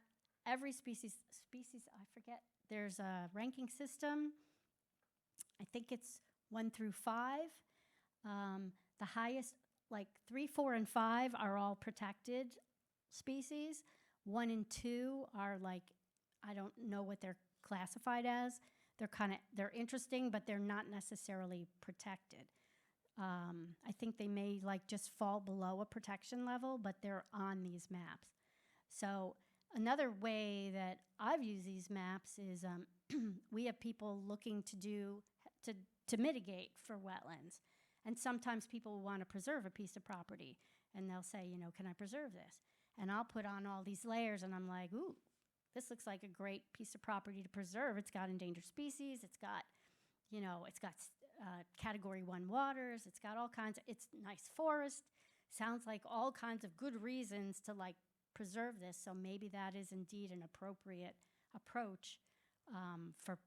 every species, I forget, there's a ranking system. I think it's 1 through 5. The highest, like 3, 4, and 5 are all protected species. 1 and 2 are like, I don't know what they're classified as. They're interesting, but they're not necessarily protected. I think they may just fall below a protection level, but they're on these maps. So another way that I've used these maps is we have people looking to mitigate for wetlands. And sometimes people will want to preserve a piece of property, and they'll say, can I preserve this? And I'll put on all these layers, and I'm like, ooh, this looks like a great piece of property to preserve. It's got endangered species. It's got, Category 1 waters. It's got all kinds of, it's nice forest. Sounds like all kinds of good reasons to preserve this. So maybe that is indeed an appropriate approach for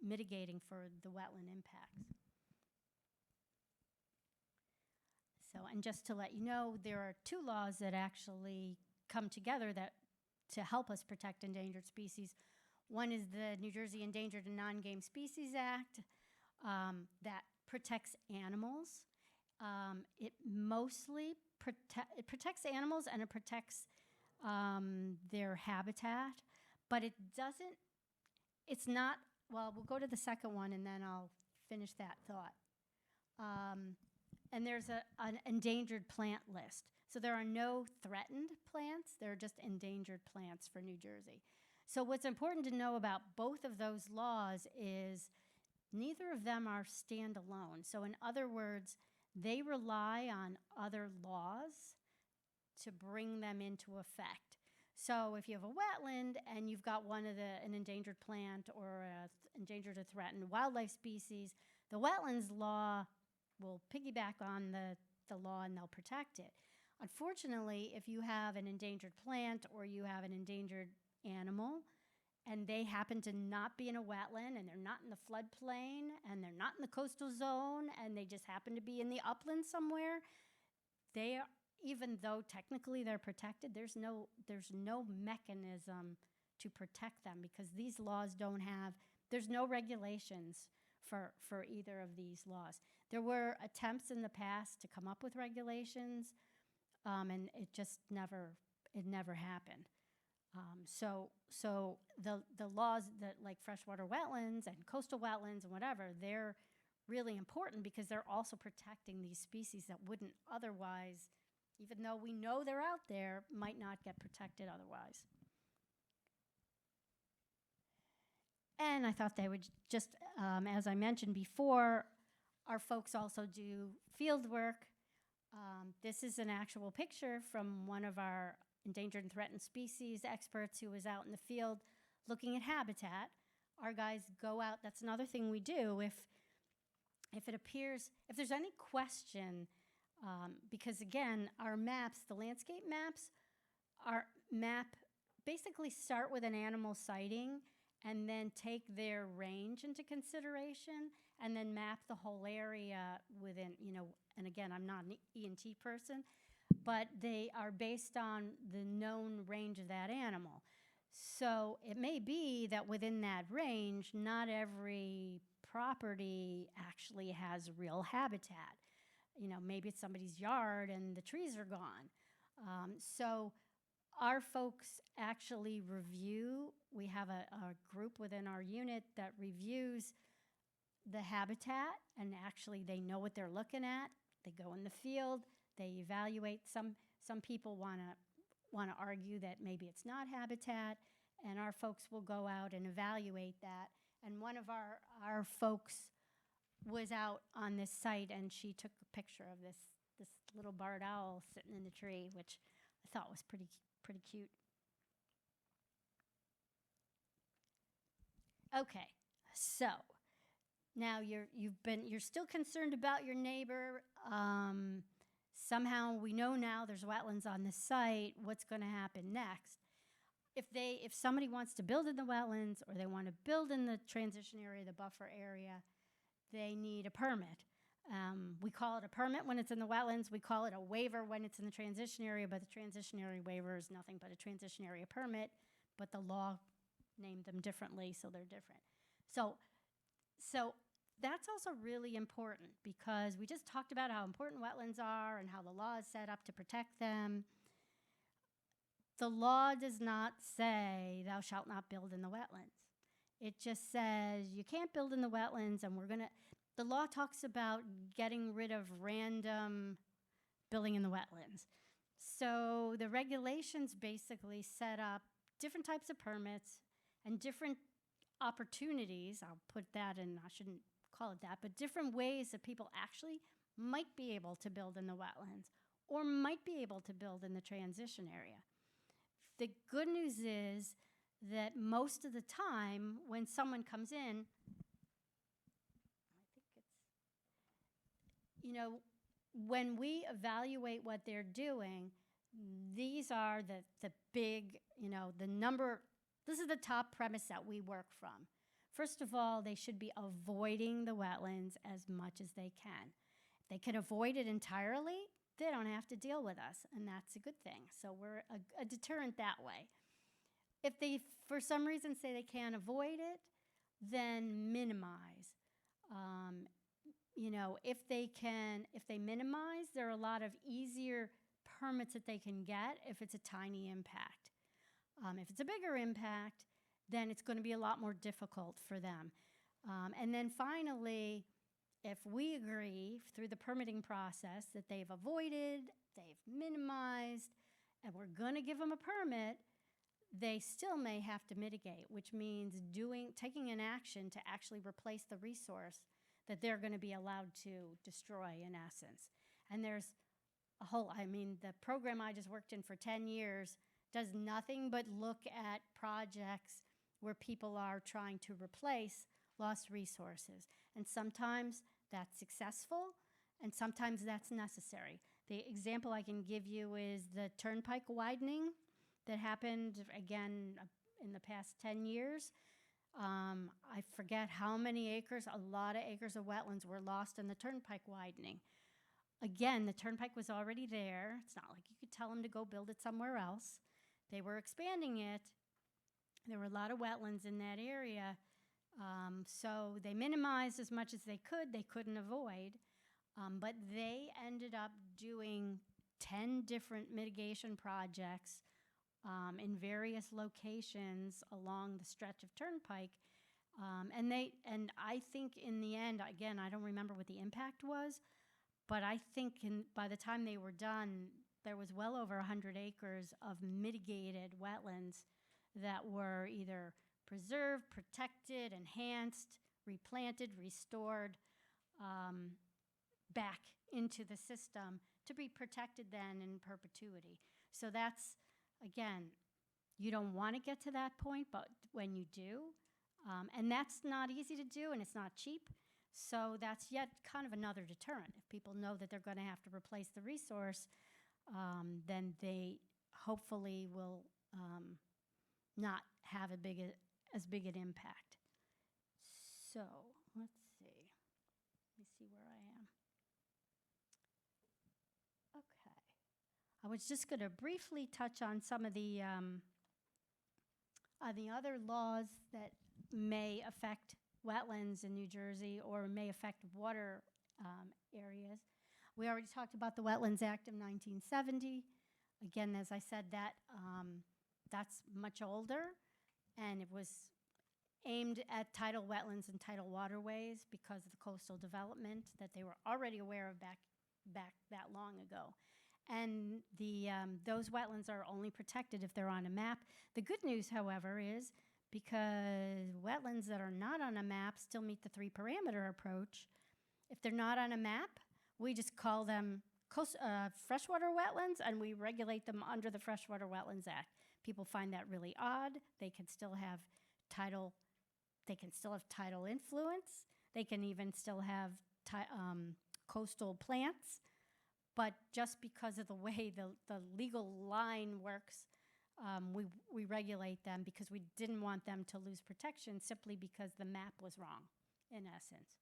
mitigating for the wetland impacts. So, and just to let you know, there are 2 laws that actually come together to help us protect endangered species. One is the New Jersey Endangered and Non-Game Species Act that protects animals. It mostly protects animals, and it protects their habitat, but it doesn't, it's not, well, we'll go to the second one and then I'll finish that thought. And there's an endangered plant list. So there are no threatened plants, there are just endangered plants for New Jersey. So what's important to know about both of those laws is neither of them are standalone. So in other words, they rely on other laws to bring them into effect. So if you have a wetland and you've got an endangered plant or endangered or threatened wildlife species, the wetlands law will piggyback on the law and they'll protect it. Unfortunately, if you have an endangered plant or you have an endangered animal and they happen to not be in a wetland and they're not in the floodplain and they're not in the coastal zone and they just happen to be in the upland somewhere, they are, even though technically they're protected, there's no mechanism to protect them because these laws there's no regulations for either of these laws. There were attempts in the past to come up with regulations, and it just never happened. So the laws that like freshwater wetlands and coastal wetlands and whatever, they're really important because they're also protecting these species that wouldn't otherwise, even though we know they're out there, might not get protected otherwise. And I thought they would just, as I mentioned before, our folks also do field work. This is an actual picture from one of our endangered and threatened species experts who was out in the field looking at habitat. Our guys go out, that's another thing we do. If it appears, if there's any question, because again, our maps, the landscape maps, basically start with an animal sighting and then take their range into consideration and then map the whole area within, and again, I'm not an E&T person, but they are based on the known range of that animal. So it may be that within that range, not every property actually has real habitat. Maybe it's somebody's yard and the trees are gone. So our folks actually review. We have a group within our unit that reviews the habitat, and actually they know what they're looking at. They go in the field, they evaluate. Some people want to argue that maybe it's not habitat, and our folks will go out and evaluate that. And one of our folks was out on this site, and she took a picture of this little barred owl sitting in the tree, which I thought was pretty cute. Okay, so now you're still concerned about your neighbor. Somehow we know now there's wetlands on the site. What's going to happen next? If somebody wants to build in the wetlands or they want to build in the transition area, the buffer area, they need a permit. We call it a permit when it's in the wetlands. We call it a waiver when it's in the transition area, but the transition area waiver is nothing but a transition area permit, but the law named them differently, so they're different. So that's also really important because we just talked about how important wetlands are and how the law is set up to protect them. The law does not say thou shalt not build in the wetlands. It just says you can't build in the wetlands, and the law talks about getting rid of random building in the wetlands. So the regulations basically set up different types of permits and different opportunities, I'll put that in, I shouldn't call it that, but different ways that people actually might be able to build in the wetlands or might be able to build in the transition area. The good news is that most of the time when someone comes in, I think it's, you know, when we evaluate what they're doing, these are the big, you know, the number, this is the top premise that we work from. First of all, they should be avoiding the wetlands as much as they can. If they can avoid it entirely, they don't have to deal with us, and that's a good thing. So we're a deterrent that way. If they, for some reason, say they can't avoid it, then minimize. You know, if they minimize, there are a lot of easier permits that they can get if it's a tiny impact. If it's a bigger impact, then it's going to be a lot more difficult for them. And then finally, if we agree through the permitting process that they've avoided, they've minimized, and we're going to give them a permit, they still may have to mitigate, which means taking an action to actually replace the resource that they're going to be allowed to destroy, in essence. And there's a whole, I mean, the program I just worked in for 10 years does nothing but look at projects where people are trying to replace lost resources. And sometimes that's successful, and sometimes that's necessary. The example I can give you is the turnpike widening that happened, again, in the past 10 years. I forget how many acres, a lot of acres of wetlands were lost in the turnpike widening. Again, the turnpike was already there. It's not like you could tell them to go build it somewhere else. They were expanding it. There were a lot of wetlands in that area. So they minimized as much as they could. They couldn't avoid. But they ended up doing 10 different mitigation projects in various locations along the stretch of turnpike. And I think in the end, again, I don't remember what the impact was, but I think by the time they were done, there was well over 100 acres of mitigated wetlands that were either preserved, protected, enhanced, replanted, restored back into the system to be protected then in perpetuity. So that's, again, you don't want to get to that point, but when you do, and that's not easy to do and it's not cheap, so that's yet kind of another deterrent. If people know that they're going to have to replace the resource, then they hopefully will not have as big an impact. So let's see. Let me see where I am. Okay. I was just going to briefly touch on some of the other laws that may affect wetlands in New Jersey or may affect water areas. We already talked about the Wetlands Act of 1970. Again, as I said, that's much older, and it was aimed at tidal wetlands and tidal waterways because of the coastal development that they were already aware of back that long ago. And those wetlands are only protected if they're on a map. The good news, however, is because wetlands that are not on a map still meet the 3-parameter approach. If they're not on a map, we just call them freshwater wetlands, and we regulate them under the Freshwater Wetlands Act. People find that really odd. They can still have tidal influence. They can even still have coastal plants. But just because of the way the legal line works, we regulate them because we didn't want them to lose protection simply because the map was wrong, in essence.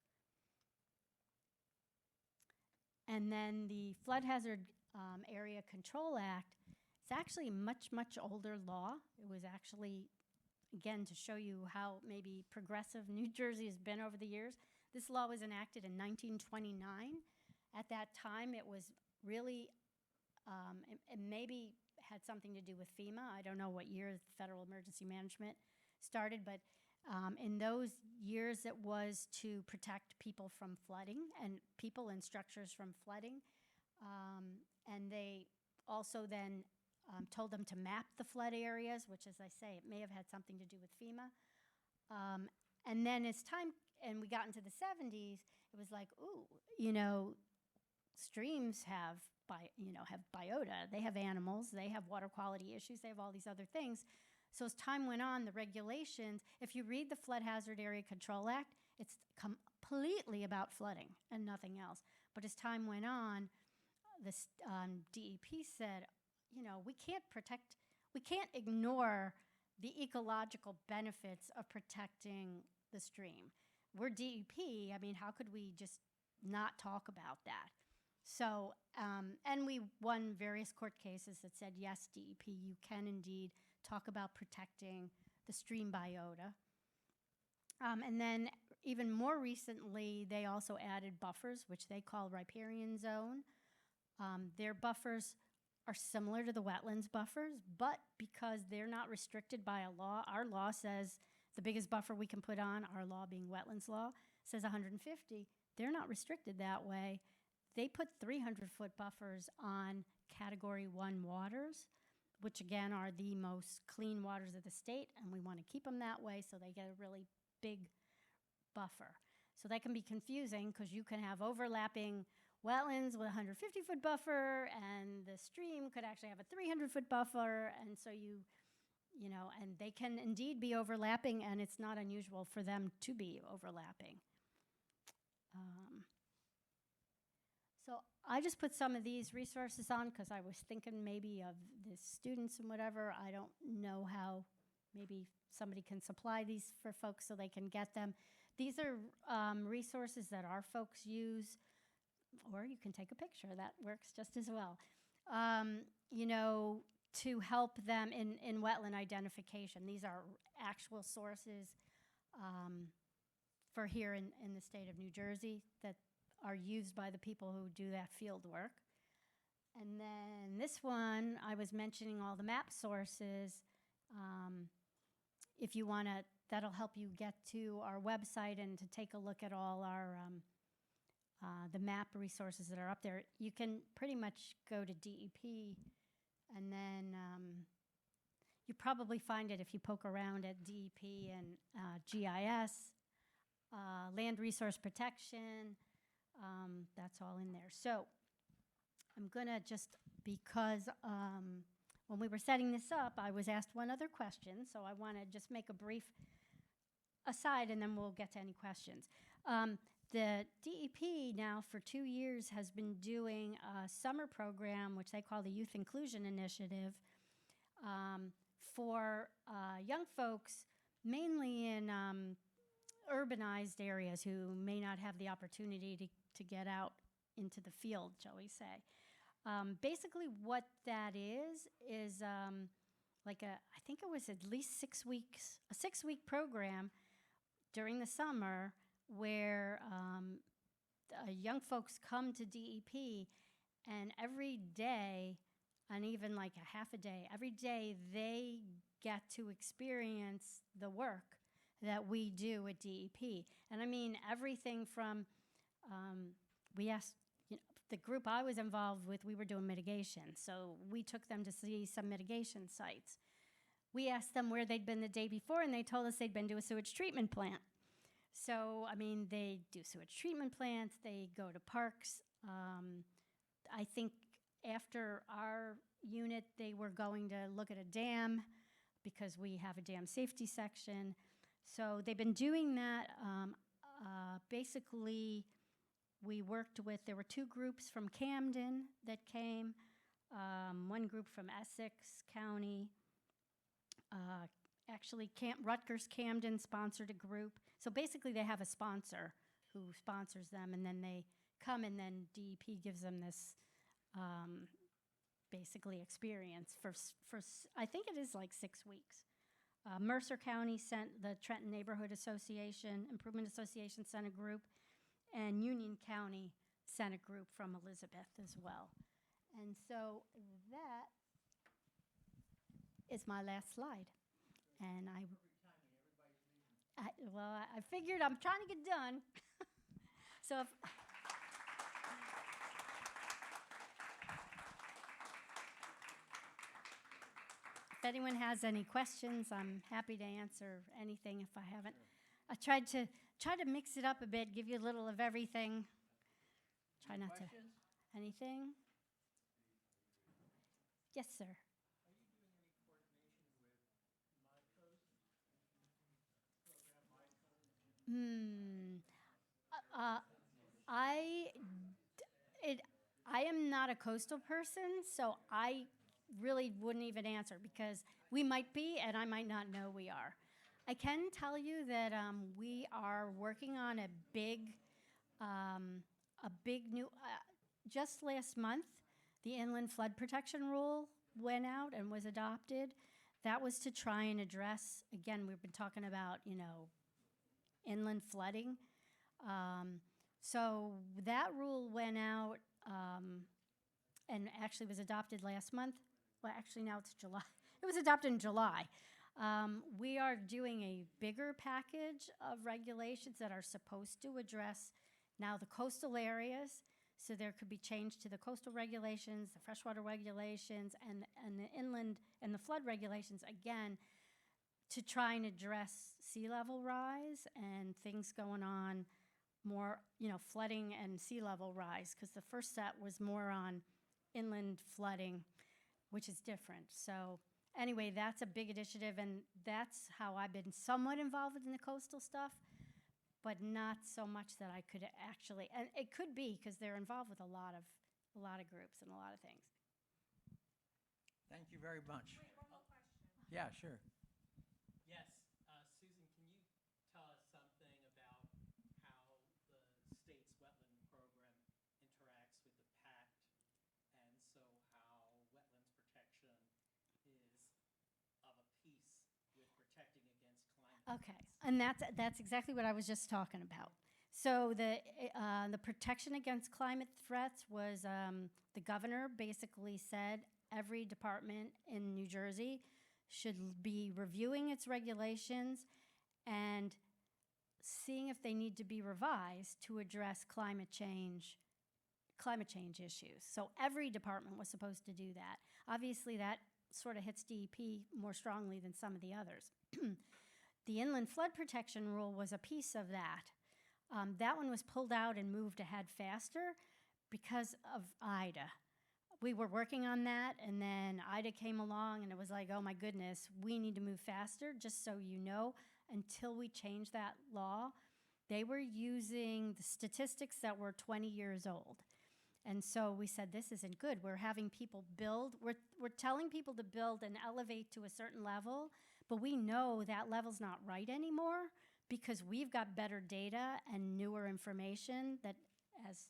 And then the Flood Hazard Area Control Act, it's actually a much, much older law. It was actually, again, to show you how maybe progressive New Jersey has been over the years. This law was enacted in 1929. At that time, it was really, it maybe had something to do with FEMA. I don't know what year Federal Emergency Management started, but in those years it was to protect people from flooding and people and structures from flooding. And they also then told them to map the flood areas, which, as I say, it may have had something to do with FEMA. And then as time, and we got into the 70s, it was like, ooh, you know, streams have have biota, they have animals, they have water quality issues, they have all these other things. So as time went on, the regulations, if you read the Flood Hazard Area Control Act, it's completely about flooding and nothing else. But as time went on, the DEP said, we can't ignore the ecological benefits of protecting the stream. We're DEP, I mean, how could we just not talk about that? So, and we won various court cases that said, yes, DEP, you can indeed talk about protecting the stream biota. And then even more recently, they also added buffers, which they call riparian zone. Their buffers are similar to the wetlands buffers, but because they're not restricted by a law, our law says the biggest buffer we can put on, our law being wetlands law, says 150. They're not restricted that way. They put 300-foot buffers on Category 1 waters, which again are the most clean waters of the state, and we want to keep them that way so they get a really big buffer. So that can be confusing because you can have overlapping wetlands with a 150-foot buffer, and the stream could actually have a 300-foot buffer, and so and they can indeed be overlapping, and it's not unusual for them to be overlapping. So I just put some of these resources on because I was thinking maybe of the students and whatever. I don't know how maybe somebody can supply these for folks so they can get them. These are resources that our folks use, or you can take a picture. That works just as well. To help them in wetland identification. These are actual sources for here in the state of New Jersey that are used by the people who do that field work. And then this one, I was mentioning all the map sources. If you want to, that'll help you get to our website and to take a look at all our the map resources that are up there. You can pretty much go to DEP, and then you probably find it if you poke around at DEP and GIS, land resource protection. That's all in there. So I'm gonna just, because when we were setting this up, I was asked one other question, so I want to just make a brief aside, and then we'll get to any questions. The DEP now for 2 years has been doing a summer program, which they call the Youth Inclusion Initiative, for young folks, mainly in urbanized areas who may not have the opportunity to get out into the field, shall we say. Basically what that is like I think it was at least 6 weeks, a 6-week program during the summer where young folks come to DEP, and every day, and even like a half a day, every day they get to experience the work that we do at DEP. And I mean everything from, we asked, the group I was involved with, we were doing mitigation. So we took them to see some mitigation sites. We asked them where they'd been the day before, and they told us they'd been to a sewage treatment plant. So, I mean, they do sewage treatment plants, they go to parks. I think after our unit, they were going to look at a dam because we have a dam safety section. So they've been doing that. Basically, we worked with, there were 2 groups from Camden that came, one group from Essex County. Actually, Rutgers Camden sponsored a group. So basically they have a sponsor who sponsors them, and then they come, and then DEP gives them this basically experience for I think it is like 6 weeks. Mercer County sent the Trenton Neighborhood Association, Improvement Association sent a group, and Union County sent a group from Elizabeth as well. And so that is my last slide. And I figured I'm trying to get done. So if anyone has any questions, I'm happy to answer anything if I haven't. I tried to mix it up a bit, give you a little of everything. Try not to. Anything? Yes, sir. Hmm. Uh, I it I am not a coastal person, so I really wouldn't even answer because we might be and I might not know we are. I can tell you that we are working on um, a big new. Just last month, the inland flood protection rule went out and was adopted. That was to try and address. Again, we've been talking about inland flooding. Um, so that rule went out and actually was adopted last month. Well, actually, now it's July. It was adopted in July. We are doing a bigger package of regulations that are supposed to address now the coastal areas. So there could be change to the coastal regulations, the freshwater regulations, and the inland and the flood regulations, again, to try and address sea level rise and things going on more, flooding and sea level rise, because the first set was more on inland flooding, which is different. So anyway, that's a big initiative, and that's how I've been somewhat involved in the coastal stuff, but not so much that I could actually, and it could be because they're involved with a lot of groups and a lot of things.
Thank you very much. Yeah, sure.
Yes, Susan, can you tell us something about how the state's wetland program interacts with the PACT, and so how wetlands protection is of a piece with protecting against climate
Okay,
events?
and that's exactly what I was just talking about. So the protection against climate threats was the governor basically said every department in New Jersey should be reviewing its regulations and seeing if they need to be revised to address climate change issues. So every department was supposed to do that. Obviously, that sort of hits DEP more strongly than some of the others. The inland flood protection rule was a piece of that. That one was pulled out and moved ahead faster because of Ida. We were working on that, and then Ida came along, and it was like, oh my goodness, we need to move faster. Just so you know, until we change that law, they were using the statistics that were 20 years old. And so we said, this isn't good. We're having people build. We're telling people to build and elevate to a certain level, but we know that level's not right anymore because we've got better data and newer information that, as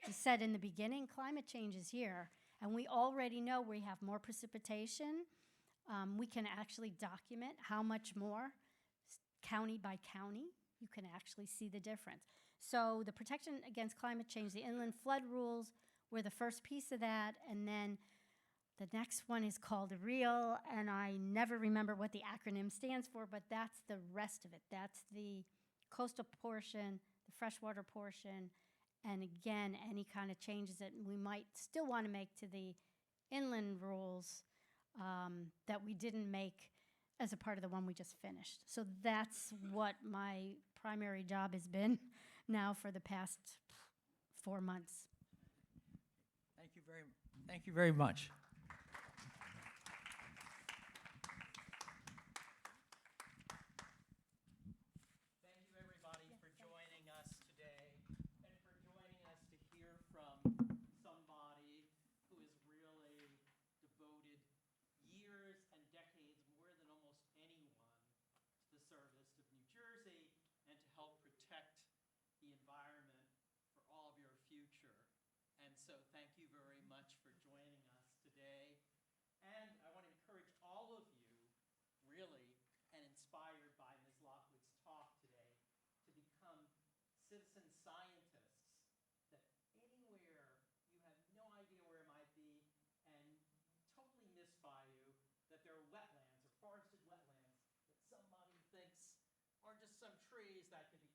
you said in the beginning, climate change is here. And we already know we have more precipitation. We can actually document how much more, county by county. You can actually see the difference. So the protection against climate change, the inland flood rules were the first piece of that, and then the next one is called REAL, and I never remember what the acronym stands for, but that's the rest of it. That's the coastal portion, the freshwater portion, and again, any kind of changes that we might still want to make to the inland rules that we didn't make as a part of the one we just finished. So that's what my primary job has been now for the past 4 months.
Thank you very much.
Thank you, everybody, for joining us today and for joining us to hear from somebody who has really devoted years and decades, more than almost anyone, to the service of New Jersey and to help protect the environment for all of your future. And so thank you very much for joining us today. And I want to encourage all of you, really, and inspired by Ms. Lockwood's talk today, to become citizen scientists, that anywhere you have no idea where it might be and totally missed by you, that there are wetlands or forested wetlands that somebody thinks are just some trees that could be